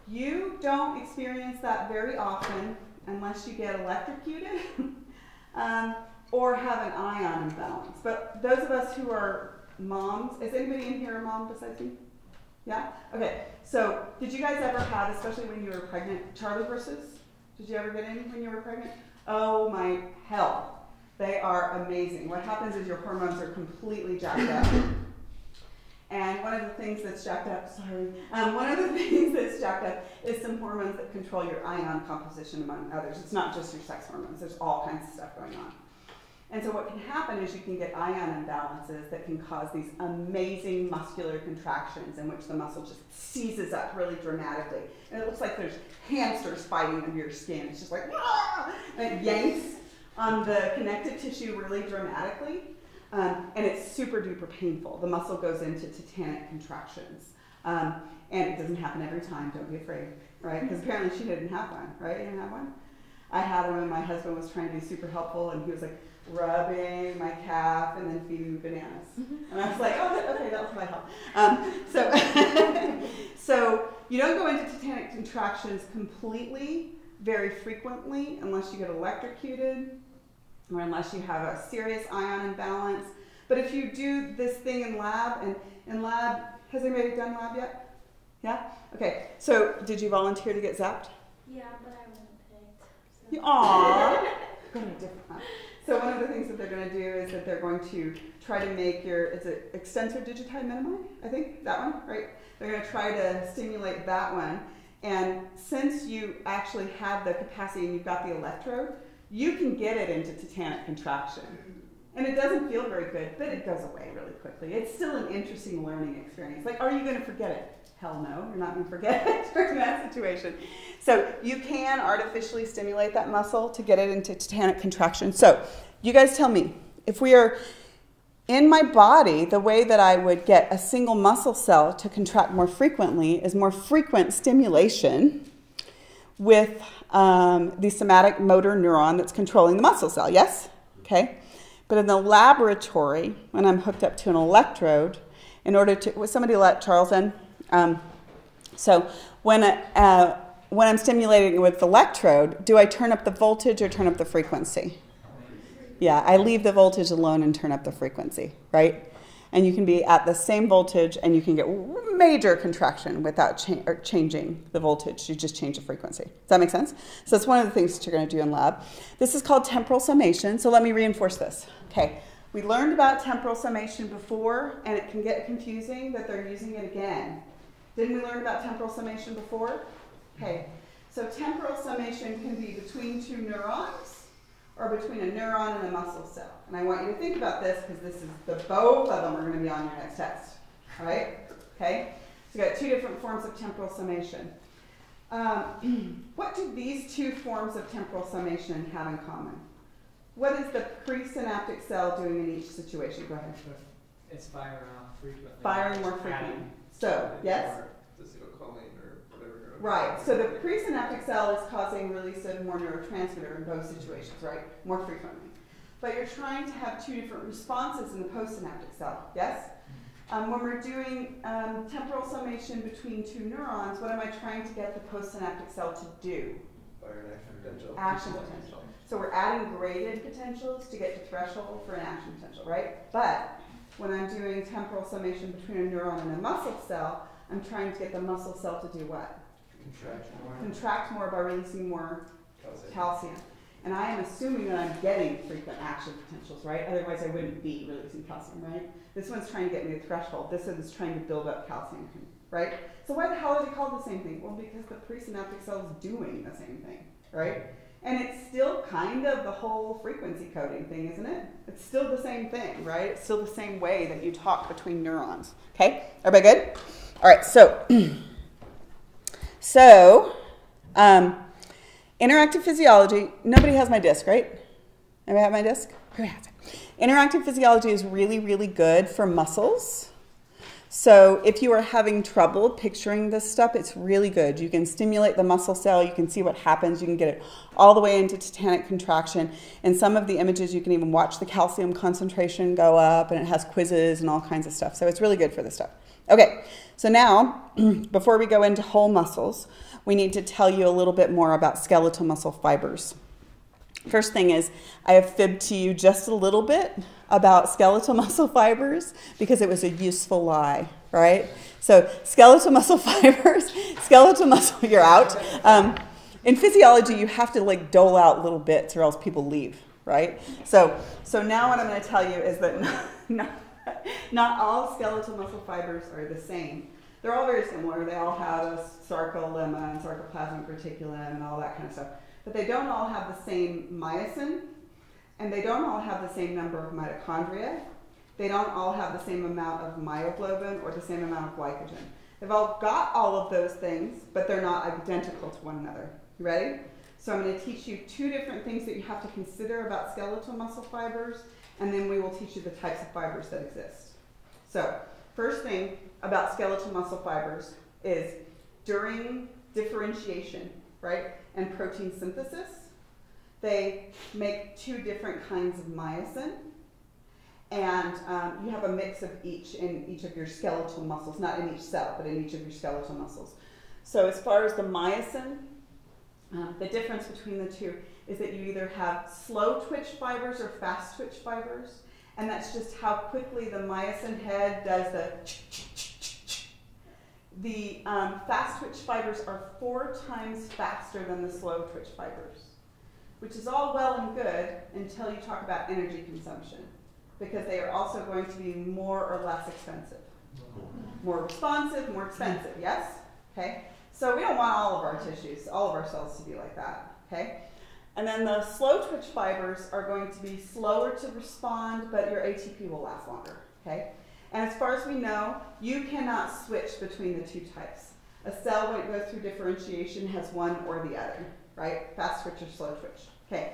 You don't experience that very often unless you get electrocuted or have an ion imbalance. But those of us who are moms, is anybody in here a mom besides me? Yeah? Okay, so did you guys ever have, especially when you were pregnant, Charlie horses? Did you ever get any when you were pregnant? Oh my hell, they are amazing. What happens is your hormones are completely jacked up. And one of the things that's jacked up, one of the things that's jacked up is some hormones that control your ion composition among others. It's not just your sex hormones, there's all kinds of stuff going on. And so what can happen is you can get ion imbalances that can cause these amazing muscular contractions in which the muscle just seizes up really dramatically. And it looks like there's hamsters fighting under your skin. It's just like, ah! And it yanks on the connective tissue really dramatically. And it's super duper painful. The muscle goes into tetanic contractions. And it doesn't happen every time, don't be afraid, right? Because apparently she didn't have one, right? You didn't have one? I had one and my husband was trying to be super helpful and he was like rubbing my calf and then feeding me bananas. And I was like, oh, okay, that was my help. So you don't go into tetanic contractions completely, very frequently, unless you get electrocuted or unless you have a serious ion imbalance. But if you do this thing in lab, and in lab, has anybody done lab yet? Yeah? Okay, so did you volunteer to get zapped?
Yeah, but I wasn't picked. So.
Aww. Going to be different. So one of the things that they're going to do is that they're going to try to make your, is it extensor digiti minimi? I think, that one, right? They're going to try to stimulate that one. And since you actually have the capacity and you've got the electrode, you can get it into tetanic contraction. And it doesn't feel very good, but it goes away really quickly. It's still an interesting learning experience. Like, are you going to forget it? Hell no, you're not going to forget it during that situation. So you can artificially stimulate that muscle to get it into tetanic contraction. So you guys tell me, if we are in my body, the way that I would get a single muscle cell to contract more frequently is more frequent stimulation with the somatic motor neuron that's controlling the muscle cell, yes? Okay. But in the laboratory, when I'm hooked up to an electrode, in order to, would somebody let Charles in? So when I'm stimulating with the electrode, do I turn up the voltage or turn up the frequency? Yeah, I leave the voltage alone and turn up the frequency, right? And you can be at the same voltage and you can get major contraction without changing the voltage. You just change the frequency. Does that make sense? So that's one of the things that you're going to do in lab. This is called temporal summation. So let me reinforce this. Okay, we learned about temporal summation before, and it can get confusing that they're using it again. Didn't we learn about temporal summation before? Okay, so temporal summation can be between two neurons or between a neuron and a muscle cell. And I want you to think about this because this is both of them are going to be on your next test. All right? Okay? So we've got two different forms of temporal summation. What do these two forms of temporal summation have in common? What is the presynaptic cell doing in each situation? Go ahead.
It's firing off frequently.
Firing more frequently. So, yes?
Acetylcholine or whatever.
Right. So the presynaptic cell is causing release of more neurotransmitter in both situations, right? More frequently. But you're trying to have two different responses in the postsynaptic cell, yes? When we're doing temporal summation between two neurons, what am I trying to get the postsynaptic cell to do?
Fire an action potential.
Action potential. So we're adding graded potentials to get to threshold for an action potential, right? But when I'm doing temporal summation between a neuron and a muscle cell, I'm trying to get the muscle cell to do what? Contract more by releasing more calcium. And I am assuming that I'm getting frequent action potentials, right? Otherwise I wouldn't be releasing calcium, right? This one's trying to get me to threshold. This one's trying to build up calcium, right? So why the hell are they called the same thing? Well, because the presynaptic cell is doing the same thing, right? And it's still kind of the whole frequency coding thing, isn't it? It's still the same thing, right? It's still the same way that you talk between neurons. Okay? Everybody good? All right, so interactive physiology, nobody has my disc, right? Anybody have my disc? Who has it? Interactive physiology is really, really good for muscles. So if you are having trouble picturing this stuff, it's really good. You can stimulate the muscle cell, you can see what happens, you can get it all the way into tetanic contraction. In some of the images, you can even watch the calcium concentration go up, and it has quizzes and all kinds of stuff. So it's really good for this stuff. Okay, so now, before we go into whole muscles, we need to tell you a little bit more about skeletal muscle fibers. First thing is, I have fibbed to you just a little bit about skeletal muscle fibers because it was a useful lie, right? So skeletal muscle fibers, skeletal muscle, you're out. In physiology, you have to like dole out little bits or else people leave, right? So now what I'm going to tell you is that not all skeletal muscle fibers are the same. They're all very similar. They all have a sarcolemma and sarcoplasmic reticulum and all that kind of stuff. But they don't all have the same myosin, and they don't all have the same number of mitochondria. They don't all have the same amount of myoglobin or the same amount of glycogen. They've all got all of those things, but they're not identical to one another. You ready? So I'm going to teach you two different things that you have to consider about skeletal muscle fibers, and then we will teach you the types of fibers that exist. So first thing about skeletal muscle fibers is during differentiation, right, and protein synthesis, they make two different kinds of myosin, and you have a mix of each in each of your skeletal muscles, not in each cell, but in each of your skeletal muscles. So as far as the myosin, the difference between the two is that you either have slow twitch fibers or fast twitch fibers, and that's just how quickly the myosin head does the fast twitch fibers are 4 times faster than the slow twitch fibers, which is all well and good until you talk about energy consumption, because they are also going to be more or less expensive. More responsive, more expensive, yes? Okay? So we don't want all of our tissues, all of our cells to be like that, okay? And then the slow twitch fibers are going to be slower to respond, but your ATP will last longer, okay? And as far as we know, you cannot switch between the two types. A cell, when it goes through differentiation, has one or the other, right? Fast twitch or slow twitch, okay?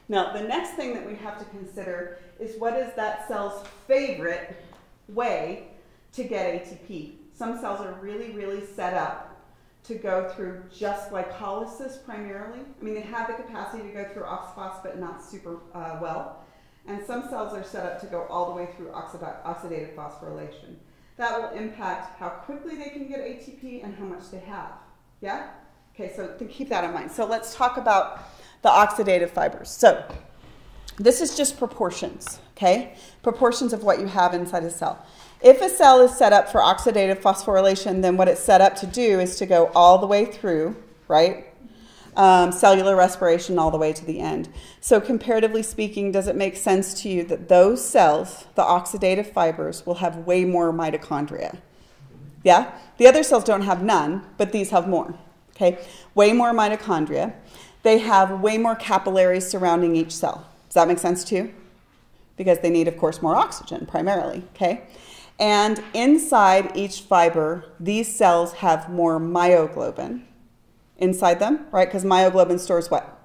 Now, the next thing that we have to consider is what is that cell's favorite way to get ATP. Some cells are really, really set up to go through just glycolysis primarily. I mean, they have the capacity to go through oxphos, but not super well. And some cells are set up to go all the way through oxidative phosphorylation. That will impact how quickly they can get ATP and how much they have. Yeah? Okay, so keep that in mind. So let's talk about the oxidative fibers. So this is just proportions, okay? Proportions of what you have inside a cell. If a cell is set up for oxidative phosphorylation, then what it's set up to do is to go all the way through, right? Cellular respiration all the way to the end. So comparatively speaking, does it make sense to you that those cells, the oxidative fibers, will have way more mitochondria? Yeah? The other cells don't have none, but these have more, okay? Way more mitochondria. They have way more capillaries surrounding each cell. Does that make sense to you? Because they need, of course, more oxygen primarily, okay? And inside each fiber, these cells have more myoglobin inside them, right? Because myoglobin stores what?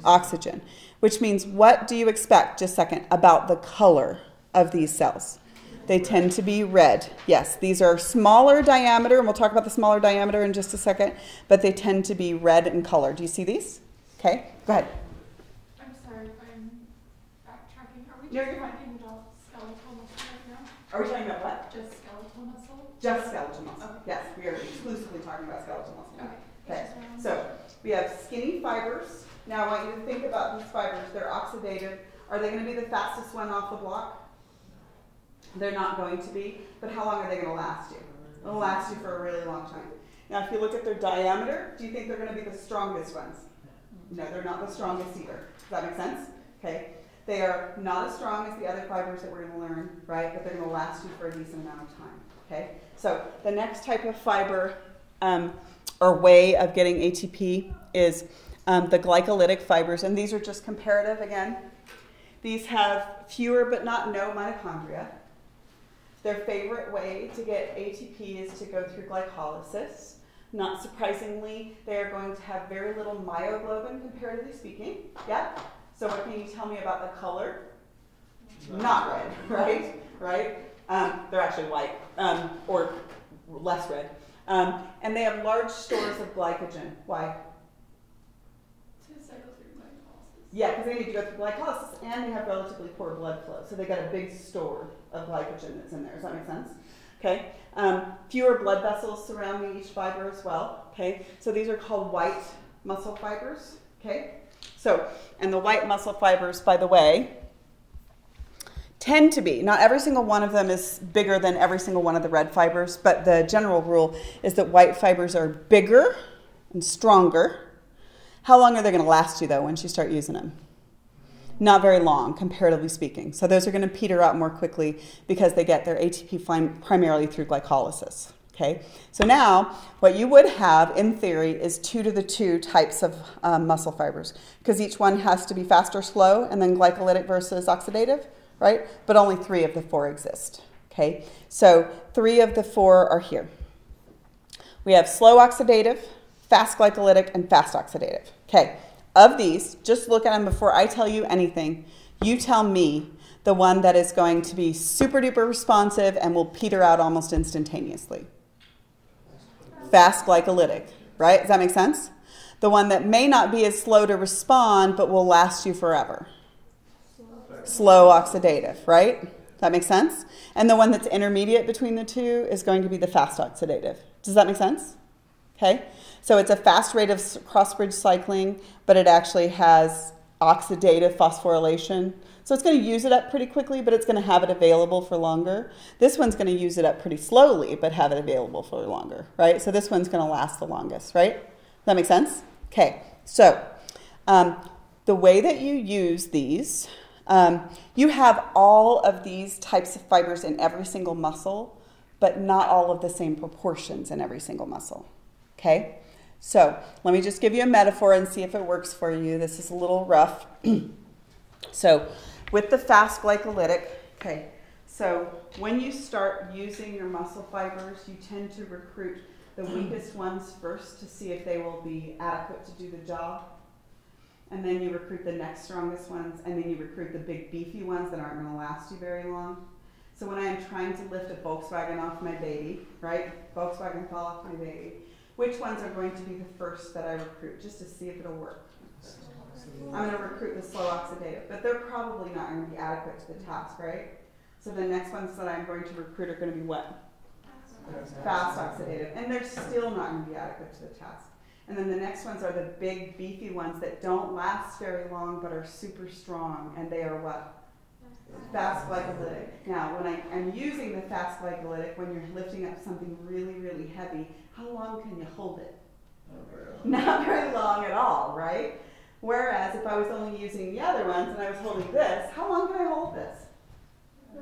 Oxygen. Which means, what do you expect, just a second, about the color of these cells? They tend to be red. Yes, these are smaller diameter, and we'll talk about the smaller diameter in just a second, but they tend to be red in color. Do you see these? Okay, go ahead.
I'm sorry if I'm backtracking. Are we
No,
just
you're fine.
talking about skeletal muscle right now?
Are we talking about what?
Just skeletal muscle?
Just skeletal muscle.
Okay.
Yes, we are exclusively talking about skeletal muscle.
Okay.
Okay, so we have skinny fibers. Now I want you to think about these fibers. They're oxidative. Are they going to be the fastest one off the block? They're not going to be, but how long are they going to last you? They'll last you for a really long time. Now if you look at their diameter, do you think they're going to be the strongest ones? No, they're not the strongest either. Does that make sense? Okay. They are not as strong as the other fibers that we're going to learn, right? But they're going to last you for a decent amount of time. Okay. So the next type of fiber or way of getting ATP is the glycolytic fibers, and these are just comparative again. These have fewer but not no mitochondria. Their favorite way to get ATP is to go through glycolysis. Not surprisingly, they are going to have very little myoglobin, comparatively speaking. Yeah? So what can you tell me about the color? Not red, right? Right? They're actually white, or less red. And they have large stores of glycogen. Why?
To cycle through glycolysis.
Yeah, because they need to go through glycolysis, and they have relatively poor blood flow. So they've got a big store of glycogen that's in there. Does that make sense? Okay. Fewer blood vessels surrounding each fiber as well. Okay. So these are called white muscle fibers. Okay. So, and the white muscle fibers, by the way, tend to be, not every single one of them is bigger than every single one of the red fibers, but the general rule is that white fibers are bigger and stronger. How long are they going to last you, though, once you start using them? Not very long, comparatively speaking. So those are going to peter out more quickly because they get their ATP primarily through glycolysis. Okay? So now, what you would have, in theory, is 2 to the 2 types of muscle fibers, because each one has to be fast or slow, and then glycolytic versus oxidative, right? But only 3 of the 4 exist. Okay? So 3 of the 4 are here. We have slow oxidative, fast glycolytic, and fast oxidative. Okay? Of these, just look at them before I tell you anything. You tell me the one that is going to be super duper responsive and will peter out almost instantaneously. Fast glycolytic, right? Does that make sense? The one that may not be as slow to respond but will last you forever. Slow oxidative, right? Does that make sense? And the one that's intermediate between the two is going to be the fast oxidative. Does that make sense? Okay? So it's a fast rate of crossbridge cycling, but it actually has oxidative phosphorylation. So it's going to use it up pretty quickly, but it's going to have it available for longer. This one's going to use it up pretty slowly, but have it available for longer, right? So this one's going to last the longest, right? Does that make sense? Okay, so the way that you use these, you have all of these types of fibers in every single muscle, but not all of the same proportions in every single muscle. Okay? So let me just give you a metaphor and see if it works for you. This is a little rough. So with the fast glycolytic, okay, so when you start using your muscle fibers, you tend to recruit the weakest ones first to see if they will be adequate to do the job. And then you recruit the next strongest ones, and then you recruit the big beefy ones that aren't going to last you very long. So when I am trying to lift a Volkswagen off my baby, right? Volkswagen fall off my baby. Which ones are going to be the first that I recruit, just to see if it'll work? I'm going to recruit the slow oxidative, but they're probably not going to be adequate to the task, right? So the next ones that I'm going to recruit are going to be what? Fast oxidative, and they're still not going to be adequate to the task. And then the next ones are the big beefy ones that don't last very long but are super strong, and they are what? Fast glycolytic. Now, when I'm using the fast glycolytic, when you're lifting up something really, really heavy, how long can you hold it? Not very long at all, right? Whereas if I was only using the other ones and I was holding this, how long can I hold this?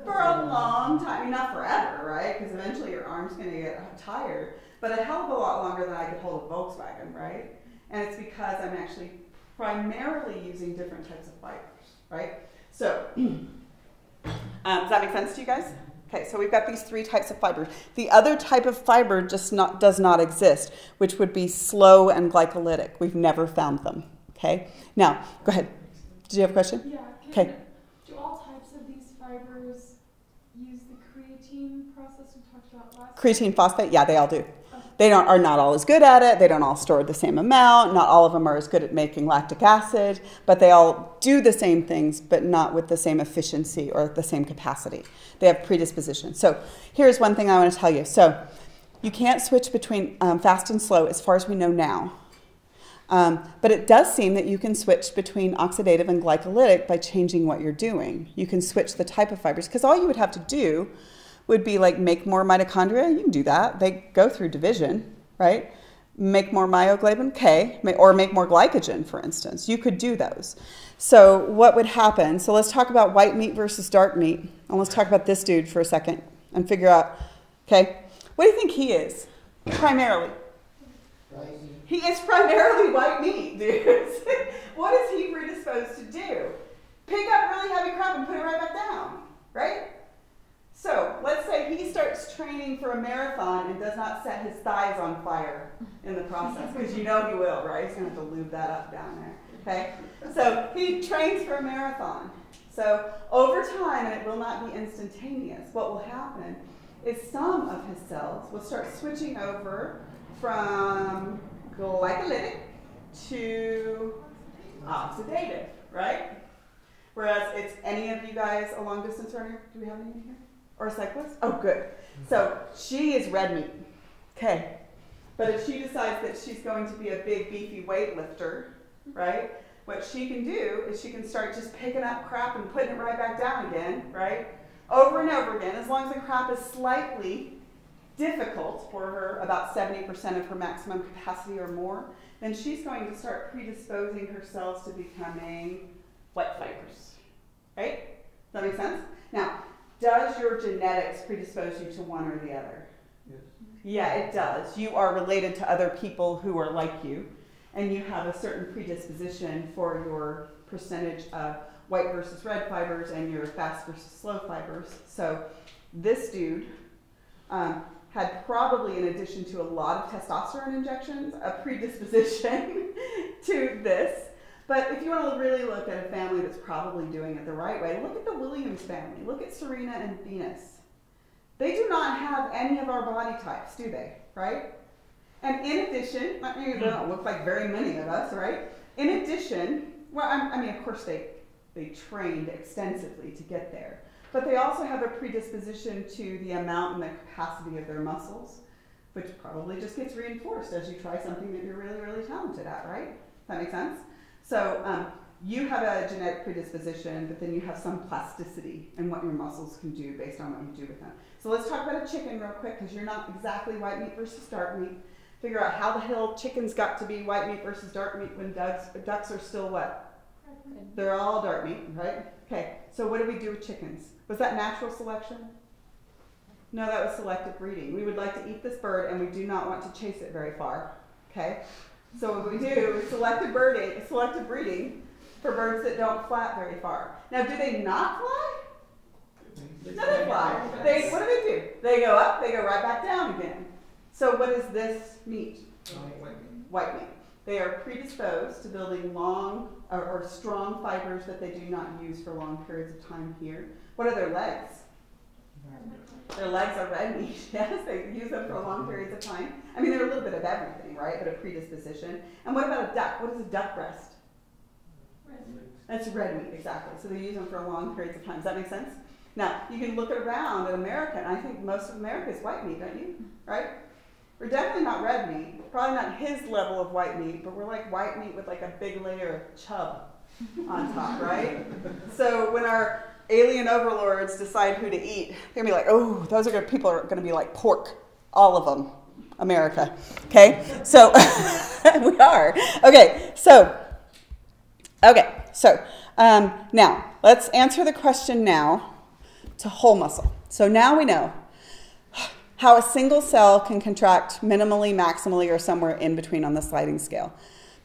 For a long time. I mean, not forever, right? Because eventually your arm's going to get tired. But a hell of a lot longer than I could hold a Volkswagen, right? And it's because I'm actually primarily using different types of fibers, right? So, does that make sense to you guys? Okay, so we've got these three types of fibers. The other type of fiber just does not exist, which would be slow and glycolytic. We've never found them, okay? Now, go ahead. Did you have a question?
Yeah.
Okay.
Do all types of these fibers use the creatine process we talked about last time?
Creatine phosphate? Yeah, they all do. They are not all as good at it. They don't all store the same amount. Not all of them are as good at making lactic acid, but they all do the same things, but not with the same efficiency or the same capacity. They have predisposition. So here's one thing I want to tell you. So you can't switch between fast and slow as far as we know now. But it does seem that you can switch between oxidative and glycolytic by changing what you're doing. You can switch the type of fibers, because all you would have to do would be like make more mitochondria. You can do that. They go through division, right? Make more myoglobin, okay, or make more glycogen, for instance. You could do those. So what would happen? So let's talk about white meat versus dark meat. And let's talk about this dude for a second and figure out, okay, what do you think he is primarily? He is primarily white meat, dudes. What is he predisposed to do? Pick up really heavy crap and put it right back down, right? So let's say he starts training for a marathon and does not set his thighs on fire in the process, because you know he will, right? He's going to have to lube that up down there, okay? So he trains for a marathon. So over time, and it will not be instantaneous, what will happen is some of his cells will start switching over from glycolytic to oxidative, right? Whereas it's any of you guys a long distance runner? Do we have any in here? Or a cyclist? Oh, good. So she is red meat. Okay. But if she decides that she's going to be a big, beefy weightlifter, right, what she can do is she can start just picking up crap and putting it right back down again, right, over and over again. As long as the crap is slightly difficult for her, about 70% of her maximum capacity or more, then she's going to start predisposing her cells to becoming white fibers, right? Does that make sense? Now, does your genetics predispose you to one or the other?
Yes.
Yeah, it does. You are related to other people who are like you, and you have a certain predisposition for your percentage of white versus red fibers and your fast versus slow fibers. So this dude had probably, in addition to a lot of testosterone injections, a predisposition to this. But if you want to really look at a family that's probably doing it the right way, look at the Williams family. Look at Serena and Venus. They do not have any of our body types, do they? Right? And in addition, I mean, they don't look like very many of us, right? In addition, well, I mean, of course they trained extensively to get there. But they also have a predisposition to the amount and the capacity of their muscles, which probably just gets reinforced as you try something that you're really, really talented at, right? Does that make sense? So you have a genetic predisposition, but then you have some plasticity in what your muscles can do based on what you do with them. So let's talk about a chicken real quick, because you're not exactly white meat versus dark meat. Figure out how the hell chickens got to be white meat versus dark meat when ducks are still what? They're all dark meat, right? Okay, so what do we do with chickens? Was that natural selection? No, that was selective breeding. We would like to eat this bird, and we do not want to chase it very far. Okay? So what we do is selective breeding for birds that don't flap very far. Now, do they not fly? No, they fly. What do? They go up, they go right back down again. So what is this meat? White meat. They are predisposed to building long or strong fibers that they do not use for long periods of time here. What are their legs? Their legs are red meat. Yes, they use them for long periods of time. I mean, they're a little bit of everything, right? But a predisposition. And what about a duck? What is a duck breast?
Red meat.
That's red meat, exactly. So they use them for long periods of time. Does that make sense? Now, you can look around at America, and I think most of America is white meat, don't you? Right? We're definitely not red meat. Probably not his level of white meat, but we're like white meat with like a big layer of chub on top, right? So when our alien overlords decide who to eat, they're going to be like, oh, those are good people are going to be like pork. All of them. America. Okay? So, we are. Okay, so, now, let's answer the question now to whole muscle. So now we know how a single cell can contract minimally, maximally, or somewhere in between on the sliding scale.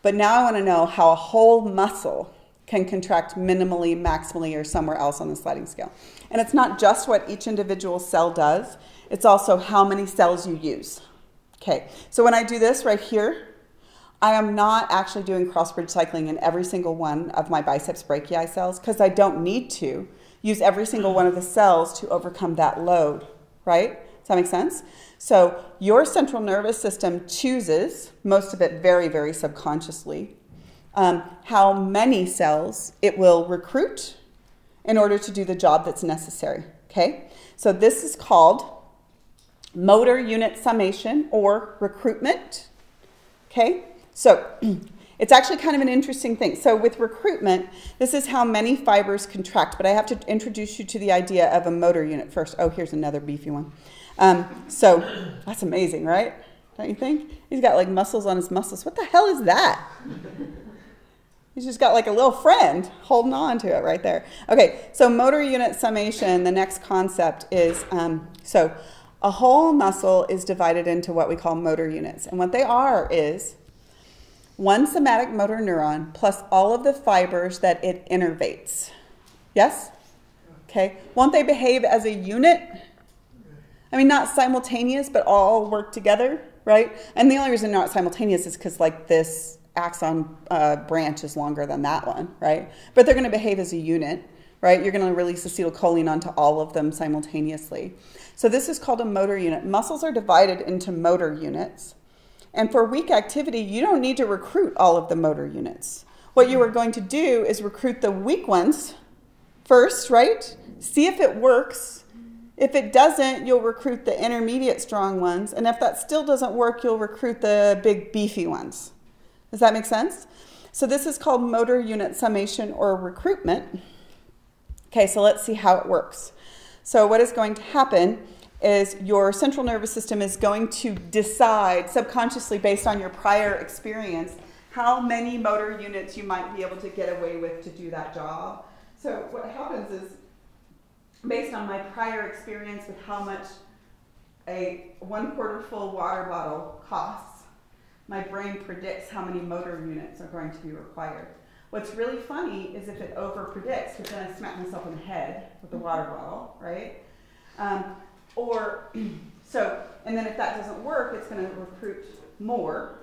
But now I want to know how a whole muscle can contract minimally, maximally, or somewhere else on the sliding scale. And it's not just what each individual cell does, it's also how many cells you use. Okay, so when I do this right here, I am not actually doing crossbridge cycling in every single one of my biceps brachii cells because I don't need to use every single one of the cells to overcome that load, right? Does that make sense? So your central nervous system chooses, most of it very, very subconsciously, how many cells it will recruit in order to do the job that's necessary, okay? So this is called motor unit summation or recruitment, okay? So it's actually kind of an interesting thing. So with recruitment, this is how many fibers contract, but I have to introduce you to the idea of a motor unit first. Oh, here's another beefy one. So that's amazing, right? Don't you think? He's got like muscles on his muscles. What the hell is that? He's just got like a little friend holding on to it right there. Okay, so motor unit summation, the next concept is, so a whole muscle is divided into what we call motor units. And what they are is one somatic motor neuron plus all of the fibers that it innervates. Yes? Okay. Won't they behave as a unit? I mean, not simultaneous, but all work together, right? And the only reason not simultaneous is because like this axon branch is longer than that one, right? But they're going to behave as a unit, right? You're going to release acetylcholine onto all of them simultaneously. So this is called a motor unit. Muscles are divided into motor units. And for weak activity, you don't need to recruit all of the motor units. What you are going to do is recruit the weak ones first, right? See if it works. If it doesn't, you'll recruit the intermediate strong ones. And if that still doesn't work, you'll recruit the big beefy ones. Does that make sense? So this is called motor unit summation or recruitment. Okay, so let's see how it works. So what is going to happen is your central nervous system is going to decide subconsciously based on your prior experience how many motor units you might be able to get away with to do that job. So what happens is, based on my prior experience with how much a 1/4 full water bottle costs, my brain predicts how many motor units are going to be required. What's really funny is if it over-predicts, because then I smack myself in the head with the water bottle, right? And then if that doesn't work, it's going to recruit more,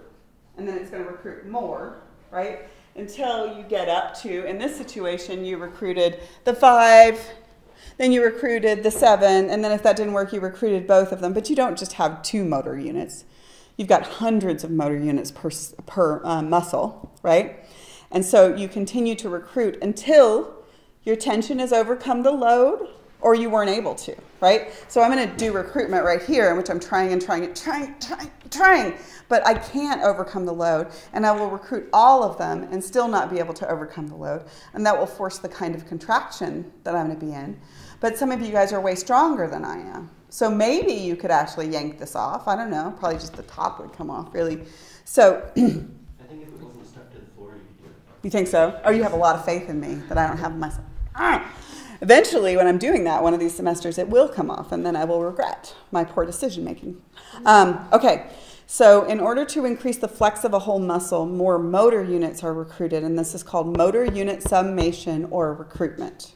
and then it's going to recruit more, right? Until you get up to, in this situation, you recruited the 5, then you recruited the 7, and then if that didn't work, you recruited both of them. But you don't just have 2 motor units. You've got hundreds of motor units per muscle, right? And so you continue to recruit until your tension has overcome the load or you weren't able to, right? So I'm going to do recruitment right here, in which I'm trying, but I can't overcome the load, and I will recruit all of them and still not be able to overcome the load, and that will force the kind of contraction that I'm going to be in. But some of you guys are way stronger than I am. So maybe you could actually yank this off. I don't know. Probably just the top would come off, really. So
I think if it wasn't stuck to the floor, you could do it.
You think so? Oh, you have a lot of faith in me that I don't have in myself. Eventually, when I'm doing that, one of these semesters, it will come off, and then I will regret my poor decision making. Okay, So in order to increase the flex of a whole muscle, more motor units are recruited, and this is called motor unit summation or recruitment.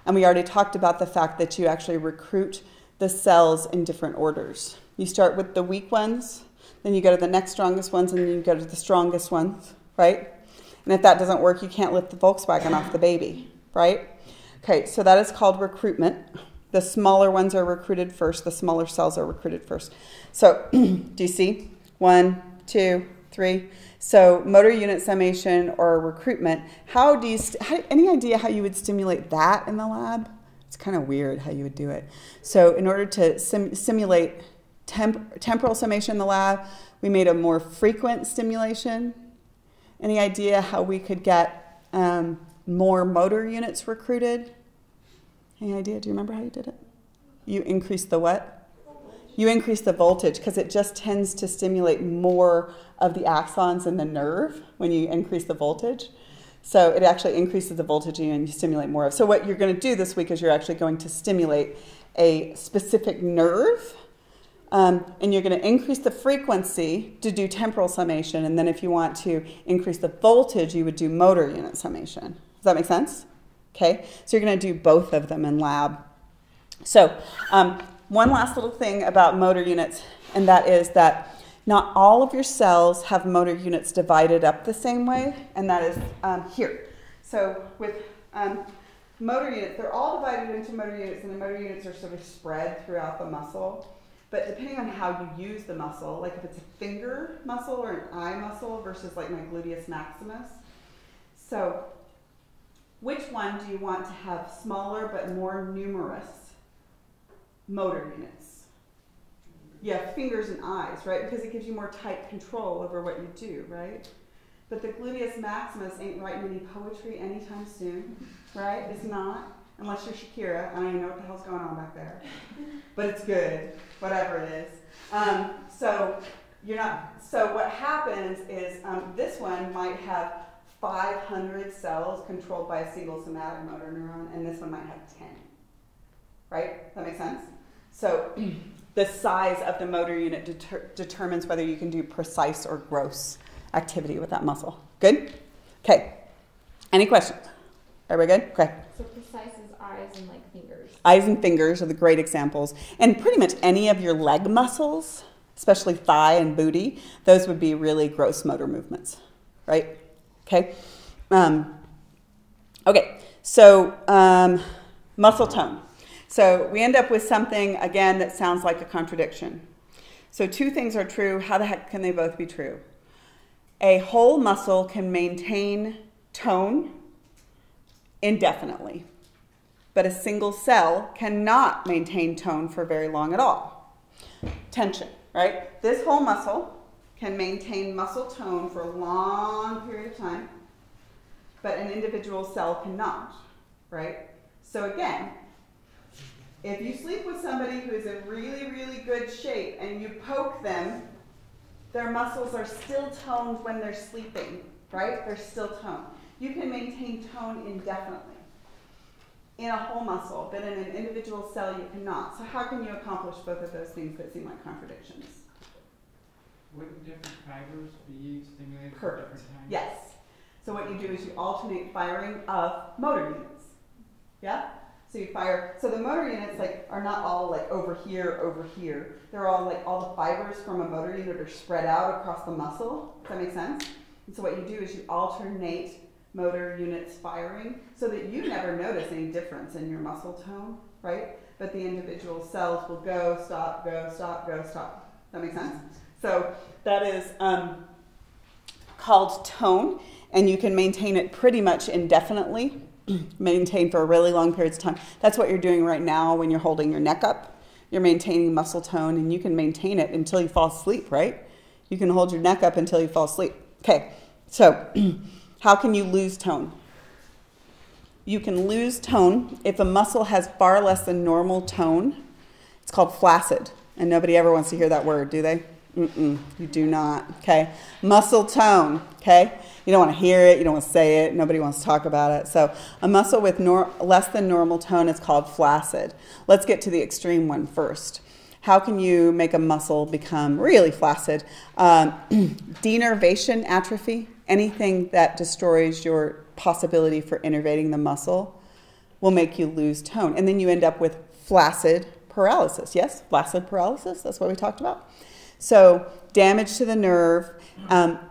And we already talked about the fact that you actually recruit the cells in different orders. You start with the weak ones, then you go to the next strongest ones, and then you go to the strongest ones, right? And if that doesn't work, you can't lift the Volkswagen off the baby, right? Okay, so that is called recruitment. The smaller ones are recruited first. The smaller cells are recruited first. So do you see? 1, 2, 3. So motor unit summation or recruitment. Any idea how you would stimulate that in the lab? It's kind of weird how you would do it. So in order to simulate temporal summation in the lab, we made a more frequent stimulation. Any idea how we could get more motor units recruited? Any idea? Do you remember how you did it? You increase the what? You increase the voltage because it just tends to stimulate more of the axons in the nerve when you increase the voltage. So it actually increases the voltage and you stimulate more of. So what you're going to do this week is you're actually going to stimulate a specific nerve, and you're going to increase the frequency to do temporal summation. And then if you want to increase the voltage, you would do motor unit summation. Does that make sense? Okay, so you're going to do both of them in lab. So one last little thing about motor units, and that is that not all of your cells have motor units divided up the same way, and that is here. So with motor units, they're all divided into motor units, and the motor units are sort of spread throughout the muscle. But depending on how you use the muscle, like if it's a finger muscle or an eye muscle versus like my gluteus maximus. So which one do you want to have smaller but more numerous motor units? Yeah, fingers and eyes, right? Because it gives you more tight control over what you do, right? But the gluteus maximus ain't writing any poetry anytime soon, right? It's not, unless you're Shakira. I don't even know what the hell's going on back there. But it's good, whatever it is. So what happens is this one might have 500 cells controlled by a single somatic motor neuron, and this one might have 10. Right? That makes sense? So the size of the motor unit determines whether you can do precise or gross activity with that muscle. Good? Okay. Any questions? Everybody good? Okay.
So precise is eyes and like fingers.
Eyes and fingers are the great examples. And pretty much any of your leg muscles, especially thigh and booty, those would be really gross motor movements. Right? Okay. Okay. So muscle tone. So we end up with something, again, that sounds like a contradiction. So two things are true. How the heck can they both be true? A whole muscle can maintain tone indefinitely, but a single cell cannot maintain tone for very long at all. Tension, right? This whole muscle can maintain muscle tone for a long period of time, but an individual cell cannot, right? So again, if you sleep with somebody who is in really, really good shape and you poke them, their muscles are still toned when they're sleeping, right? They're still toned. You can maintain tone indefinitely in a whole muscle, but in an individual cell you cannot. So how can you accomplish both of those things that seem like contradictions?
Wouldn't different fibers be stimulated at
Perfect.
different times?
Yes. So what you do is you alternate firing of motor units. Yeah? So you fire, so the motor units are not all like over here. They're all like all the fibers from a motor unit are spread out across the muscle. Does that make sense? And so what you do is you alternate motor units firing so that you never notice any difference in your muscle tone, right? But the individual cells will go, stop, go, stop, go, stop. Does that make sense? So that is called tone, and you can maintain it pretty much indefinitely. Maintain for really long periods of time. That's what you're doing right now when you're holding your neck up. You're maintaining muscle tone, and you can maintain it until you fall asleep, right? You can hold your neck up until you fall asleep. Okay, so how can you lose tone? You can lose tone if a muscle has far less than normal tone. It's called flaccid, and nobody ever wants to hear that word, do they? You do not, okay? Muscle tone, okay? You don't want to hear it, you don't want to say it, nobody wants to talk about it. So a muscle with less than normal tone is called flaccid. Let's get to the extreme one first. How can you make a muscle become really flaccid? Denervation atrophy, anything that destroys your possibility for innervating the muscle will make you lose tone. And then you end up with flaccid paralysis. Yes, flaccid paralysis, that's what we talked about. So damage to the nerve,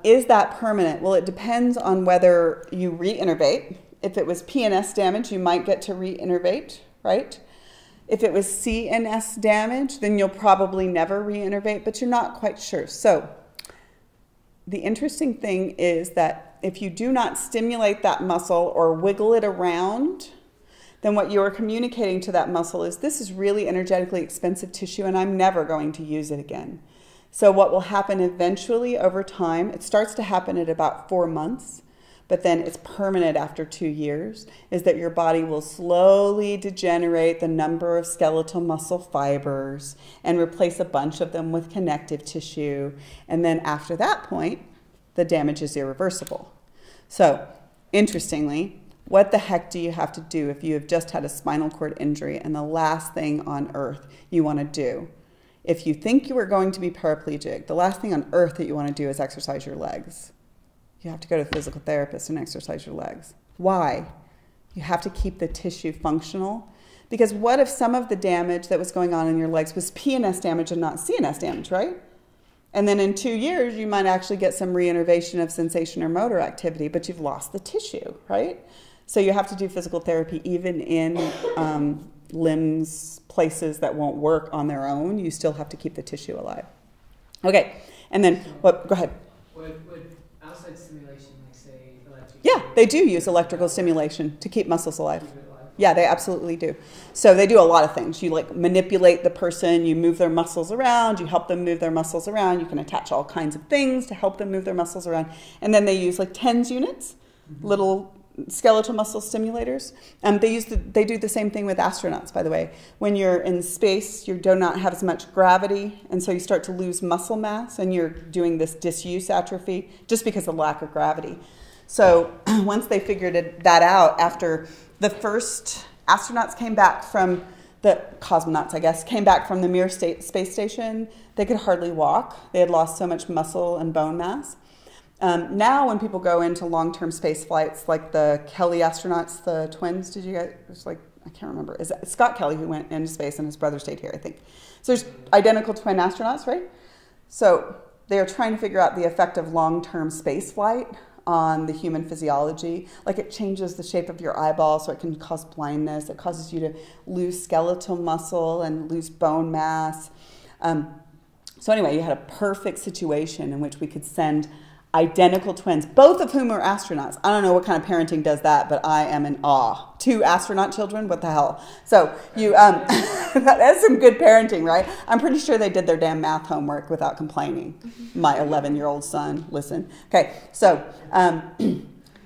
is that permanent? Well, it depends on whether you reinnervate. If it was PNS damage, you might get to reinnervate, right? If it was CNS damage, then you'll probably never reinnervate, but you're not quite sure. So the interesting thing is that if you do not stimulate that muscle or wiggle it around, then what you are communicating to that muscle is, this is really energetically expensive tissue and I'm never going to use it again. So what will happen eventually over time, it starts to happen at about 4 months, but then it's permanent after 2 years, is that your body will slowly degenerate the number of skeletal muscle fibers and replace a bunch of them with connective tissue. And then after that point, the damage is irreversible. So interestingly, what the heck do you have to do if you have just had a spinal cord injury and the last thing on earth you want to do? If you think you are going to be paraplegic, the last thing on earth that you want to do is exercise your legs. You have to go to a physical therapist and exercise your legs. Why? You have to keep the tissue functional. Because what if some of the damage that was going on in your legs was PNS damage and not CNS damage, right? And then in 2 years, you might actually get some reinnervation of sensation or motor activity, but you've lost the tissue, right? So you have to do physical therapy even in limbs, places that won't work on their own. You still have to keep the tissue alive. Okay, and then, what? Go ahead.
Would outside stimulation, like say electric?
Yeah, they do use electrical stimulation to keep muscles alive.
Keep it alive?
Yeah, they absolutely do. So they do a lot of things. You like manipulate the person, you move their muscles around, you help them move their muscles around, you can attach all kinds of things to help them move their muscles around. And then they use like TENS units, little skeletal muscle stimulators. They do the same thing with astronauts, by the way. When you're in space, you do not have as much gravity, and so you start to lose muscle mass, and you're doing this disuse atrophy just because of lack of gravity. So once they figured that out, after the first astronauts came back from the cosmonauts, I guess, came back from the Mir space station, they could hardly walk. They had lost so much muscle and bone mass. Now when people go into long-term space flights, like the Kelly astronauts, the twins, did you guys, it's like, I can't remember. Is it Scott Kelly who went into space and his brother stayed here, I think. So there's identical twin astronauts, right? So they're trying to figure out the effect of long-term space flight on the human physiology. Like it changes the shape of your eyeball, so it can cause blindness. It causes you to lose skeletal muscle and lose bone mass. So anyway, you had a perfect situation in which we could send identical twins, both of whom are astronauts. I don't know what kind of parenting does that, but I am in awe. 2 astronaut children, what the hell? So you, that's some good parenting, right? I'm pretty sure they did their damn math homework without complaining. My 11-year-old son, listen. Okay, so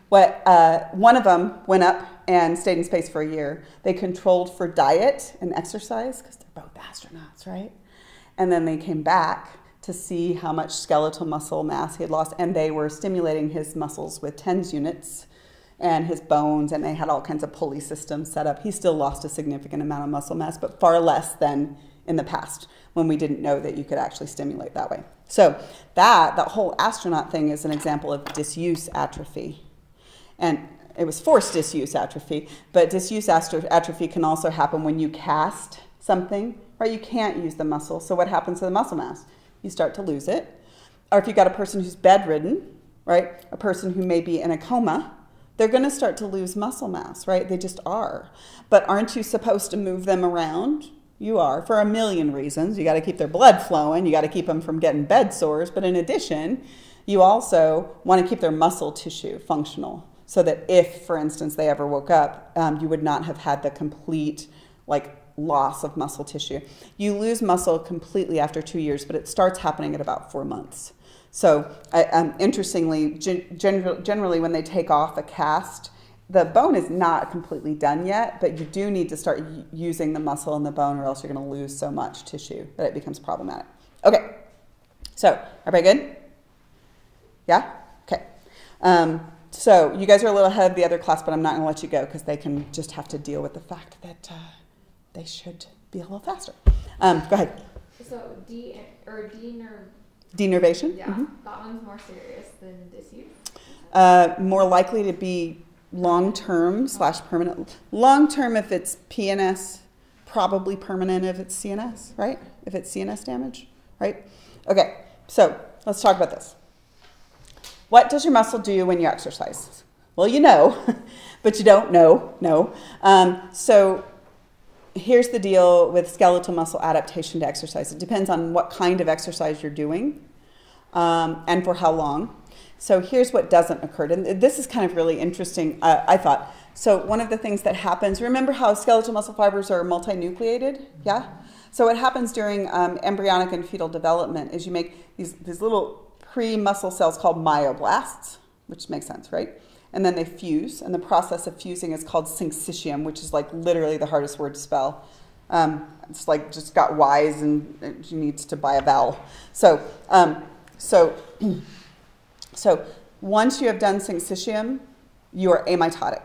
one of them went up and stayed in space for a year. They controlled for diet and exercise, because they're both astronauts, right? And then they came back to see how much skeletal muscle mass he had lost, and they were stimulating his muscles with TENS units and his bones, and they had all kinds of pulley systems set up. He still lost a significant amount of muscle mass, but far less than in the past when we didn't know that you could actually stimulate that way. So that whole astronaut thing is an example of disuse atrophy. And it was forced disuse atrophy, but disuse atrophy can also happen when you cast something, right? You can't use the muscle, so what happens to the muscle mass? You start to lose it. Or if you've got a person who's bedridden, right, a person who may be in a coma, they're going to start to lose muscle mass, right? They just are. But aren't you supposed to move them around? You are, for a million reasons. You got to keep their blood flowing. You got to keep them from getting bed sores. But in addition, you also want to keep their muscle tissue functional so that if, for instance, they ever woke up, you would not have had the complete, loss of muscle tissue. You lose muscle completely after 2 years, but it starts happening at about 4 months. So interestingly, generally when they take off a cast, the bone is not completely done yet, but you do need to start using the muscle and the bone, or else you're going to lose so much tissue that it becomes problematic. Okay, so everybody good? Yeah? Okay. So you guys are a little ahead of the other class, but I'm not going to let you go because they can just have to deal with the fact that they should be a little faster. Go ahead.
So
Denervation?
yeah, that one's more serious than disuse.
More likely to be long-term / permanent. Long-term if it's PNS, probably permanent if it's CNS, right? If it's CNS damage, right? Okay, so let's talk about this. What does your muscle do when you exercise? Well, you know, but you don't know, no. So here's the deal with skeletal muscle adaptation to exercise. It depends on what kind of exercise you're doing and for how long. So here's what doesn't occur. And this is kind of really interesting, I thought. So one of the things that happens, remember how skeletal muscle fibers are multinucleated? Yeah? So what happens during embryonic and fetal development is you make these little pre-muscle cells called myoblasts, which makes sense, right? And then they fuse, and the process of fusing is called syncytium, which is like literally the hardest word to spell. It's like just got Y's and it needs to buy a vowel. So once you have done syncytium, you are amitotic.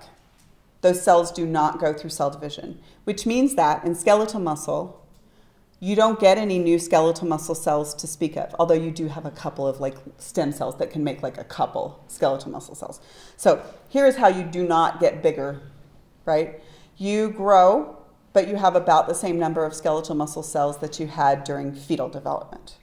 Those cells do not go through cell division, which means that in skeletal muscle, you don't get any new skeletal muscle cells to speak of, although you do have a couple of like stem cells that can make like a couple skeletal muscle cells. So here's how you do not get bigger, right? You grow, but you have about the same number of skeletal muscle cells that you had during fetal development.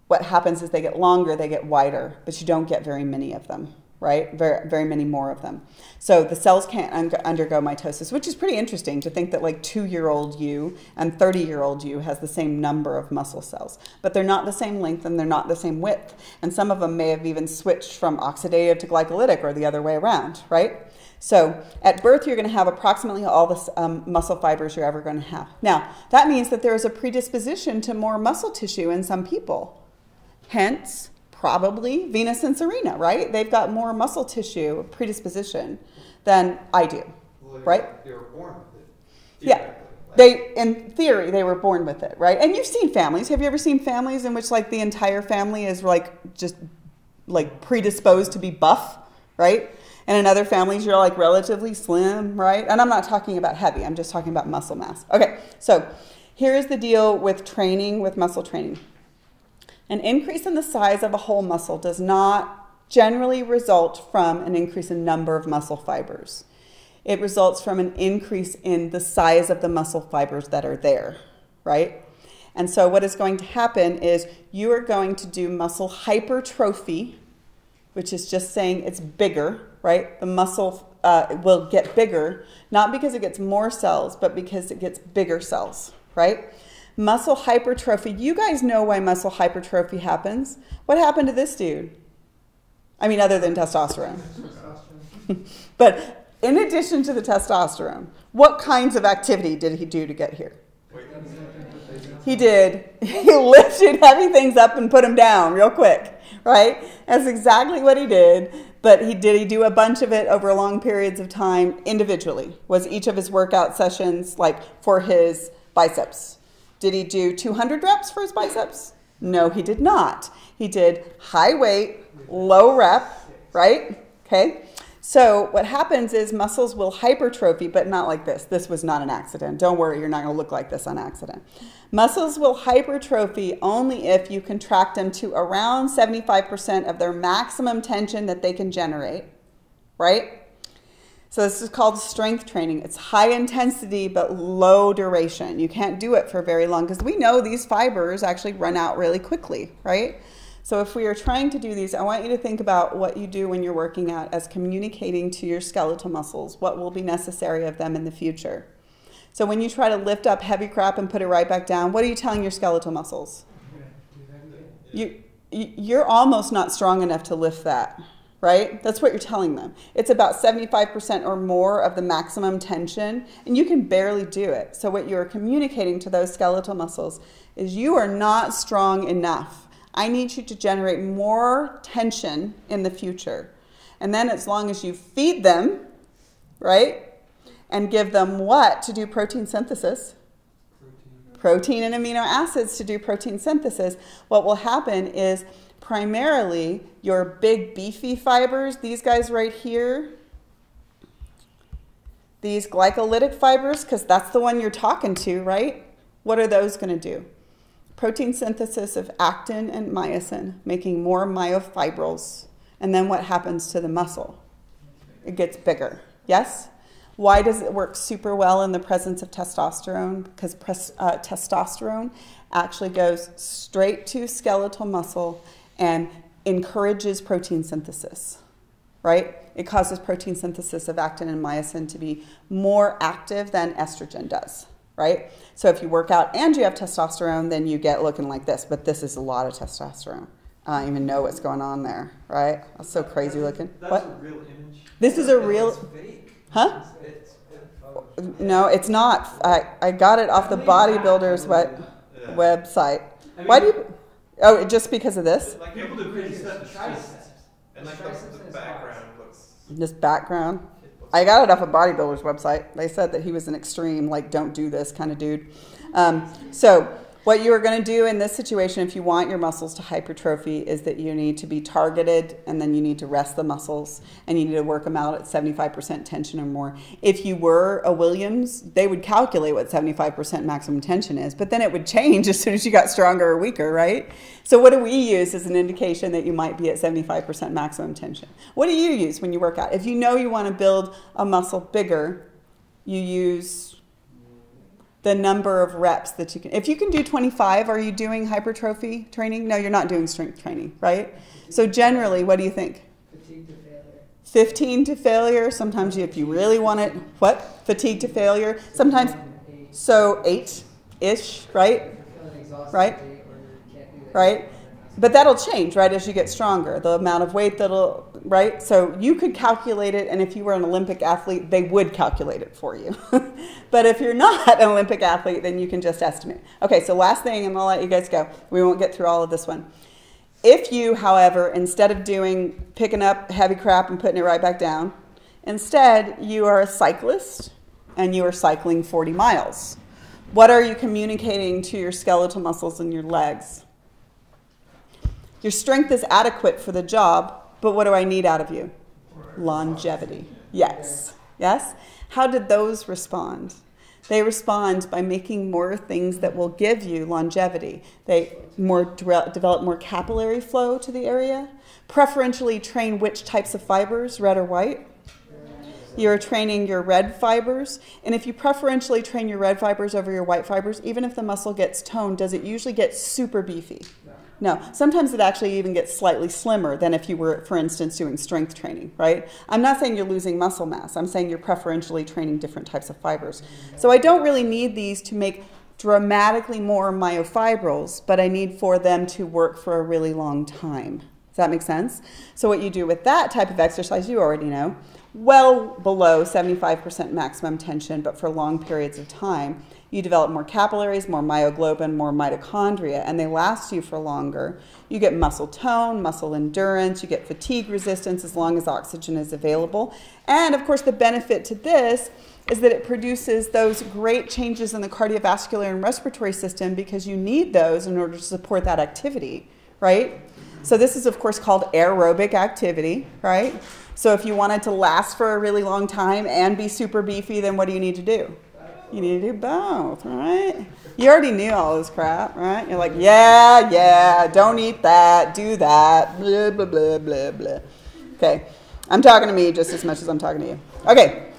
What happens is they get longer, they get wider, but you don't get very many of them, right? Very, very many more of them. So the cells can't undergo mitosis, which is pretty interesting to think that like 2-year-old you and 30-year-old you has the same number of muscle cells, but they're not the same length and they're not the same width. And some of them may have even switched from oxidative to glycolytic or the other way around, right? So at birth, you're going to have approximately all the muscle fibers you're ever going to have. Now, that means that there is a predisposition to more muscle tissue in some people. Hence, probably Venus and Serena, right? They've got more muscle tissue predisposition than I do, right?
They were born with it.
Yeah. They, in theory, they were born with it, right? And you've seen families. Have you ever seen families in which like the entire family is like just like predisposed to be buff, right? And in other families, you're like relatively slim, right? And I'm not talking about heavy. I'm just talking about muscle mass. Okay, so here's the deal with training, with muscle training. An increase in the size of a whole muscle does not generally result from an increase in number of muscle fibers. It results from an increase in the size of the muscle fibers that are there, right? And so what is going to happen is you are going to do muscle hypertrophy, which is just saying it's bigger, right? The muscle will get bigger, not because it gets more cells, but because it gets bigger cells, right? Muscle hypertrophy, you guys know why muscle hypertrophy happens. What happened to this dude? I mean, other than testosterone. But in addition to the testosterone, what kinds of activity did he do to get here? He did. He lifted heavy things up and put them down real quick, right? That's exactly what he did. But did he do a bunch of it over long periods of time individually? Was each of his workout sessions like for his biceps? Did he do 200 reps for his biceps? No, he did not. He did high weight, low rep, right? Okay. So what happens is muscles will hypertrophy, but not like this. This was not an accident. Don't worry, you're not going to look like this on accident. Muscles will hypertrophy only if you contract them to around 75% of their maximum tension that they can generate, right? So this is called strength training. It's high intensity but low duration. You can't do it for very long because we know these fibers actually run out really quickly, right? So if we are trying to do these, I want you to think about what you do when you're working out as communicating to your skeletal muscles, what will be necessary of them in the future. So when you try to lift up heavy crap and put it right back down, what are you telling your skeletal muscles? You're almost not strong enough to lift that. Right? That's what you're telling them. It's about 75% or more of the maximum tension, and you can barely do it. So what you're communicating to those skeletal muscles is you are not strong enough. I need you to generate more tension in the future. And then as long as you feed them, right, and give them what to do protein synthesis? Protein and amino acids to do protein synthesis. What will happen is primarily your big beefy fibers, these guys right here, these glycolytic fibers, because that's the one you're talking to, right? What are those going to do? protein synthesis of actin and myosin, making more myofibrils. And then what happens to the muscle? It gets bigger. Yes? Why does it work super well in the presence of testosterone? Because testosterone actually goes straight to skeletal muscle and encourages protein synthesis, right? It causes protein synthesis of actin and myosin to be more active than estrogen does, right? So if you work out and you have testosterone, then you get looking like this, but this is a lot of testosterone. I don't even know what's going on there, right? That's so crazy looking.
That's
What?
a real image.
This is a real,
It's fake.
huh?
It's
No, it's not. I got it off the bodybuilder's website.
I mean,
Why do you, oh, just because of this?
like people do crazy stuff. It's
triceps.
just, and like
Triceps
the
and
background looks.
This background?
It looks
I got it off a bodybuilder's website. They said that he was an extreme, like, don't do this kind of dude. So what you are going to do in this situation, if you want your muscles to hypertrophy, is that you need to be targeted, and then you need to rest the muscles, and you need to work them out at 75% tension or more. If you were a Williams, they would calculate what 75% maximum tension is, but then it would change as soon as you got stronger or weaker, right? So what do we use as an indication that you might be at 75% maximum tension? What do you use when you work out? If you know you want to build a muscle bigger, you use the number of reps that you can. If you can do 25, are you doing hypertrophy training? No, you're not doing strength training, right? So generally, what do you think?
Fatigue to failure.
15 to failure. Sometimes if you really want it, what? Fatigue to failure. Sometimes, so 8-ish, right?
Feeling exhausted,
Right.
or can't do that.
Right? But that'll change, right, as you get stronger, the amount of weight that'll, right? So you could calculate it, and if you were an Olympic athlete, they would calculate it for you. But if you're not an Olympic athlete, then you can just estimate. Okay, so last thing, and I'll let you guys go. We won't get through all of this one. If you, however, instead of picking up heavy crap and putting it right back down, instead you are a cyclist, and you are cycling 40 miles. What are you communicating to your skeletal muscles and your legs? Your strength is adequate for the job, but what do I need out of you? Longevity. Yes. Yes? How did those respond? They respond by making more things that will give you longevity. They develop more capillary flow to the area, preferentially train which types of fibers, red or white. You're training your red fibers, and if you preferentially train your red fibers over your white fibers, even if the muscle gets toned, does it usually get super beefy? No, sometimes it actually even gets slightly slimmer than if you were, for instance, doing strength training, right? I'm not saying you're losing muscle mass. I'm saying you're preferentially training different types of fibers. So I don't really need these to make dramatically more myofibrils, but I need for them to work for a really long time. Does that make sense? So what you do with that type of exercise, you already know, well below 75% maximum tension, but for long periods of time, you develop more capillaries, more myoglobin, more mitochondria, and they last you for longer. You get muscle tone, muscle endurance, you get fatigue resistance as long as oxygen is available. And of course, the benefit to this is that it produces those great changes in the cardiovascular and respiratory system because you need those in order to support that activity, right? So this is, of course, called aerobic activity, right? So if you wanted to last for a really long time and be super beefy, then what do you need to do? You need to do both, right? You already knew all this crap, right? You're like, yeah, don't eat that, do that, blah, blah, blah, blah, blah. Okay, I'm talking to me just as much as I'm talking to you. Okay,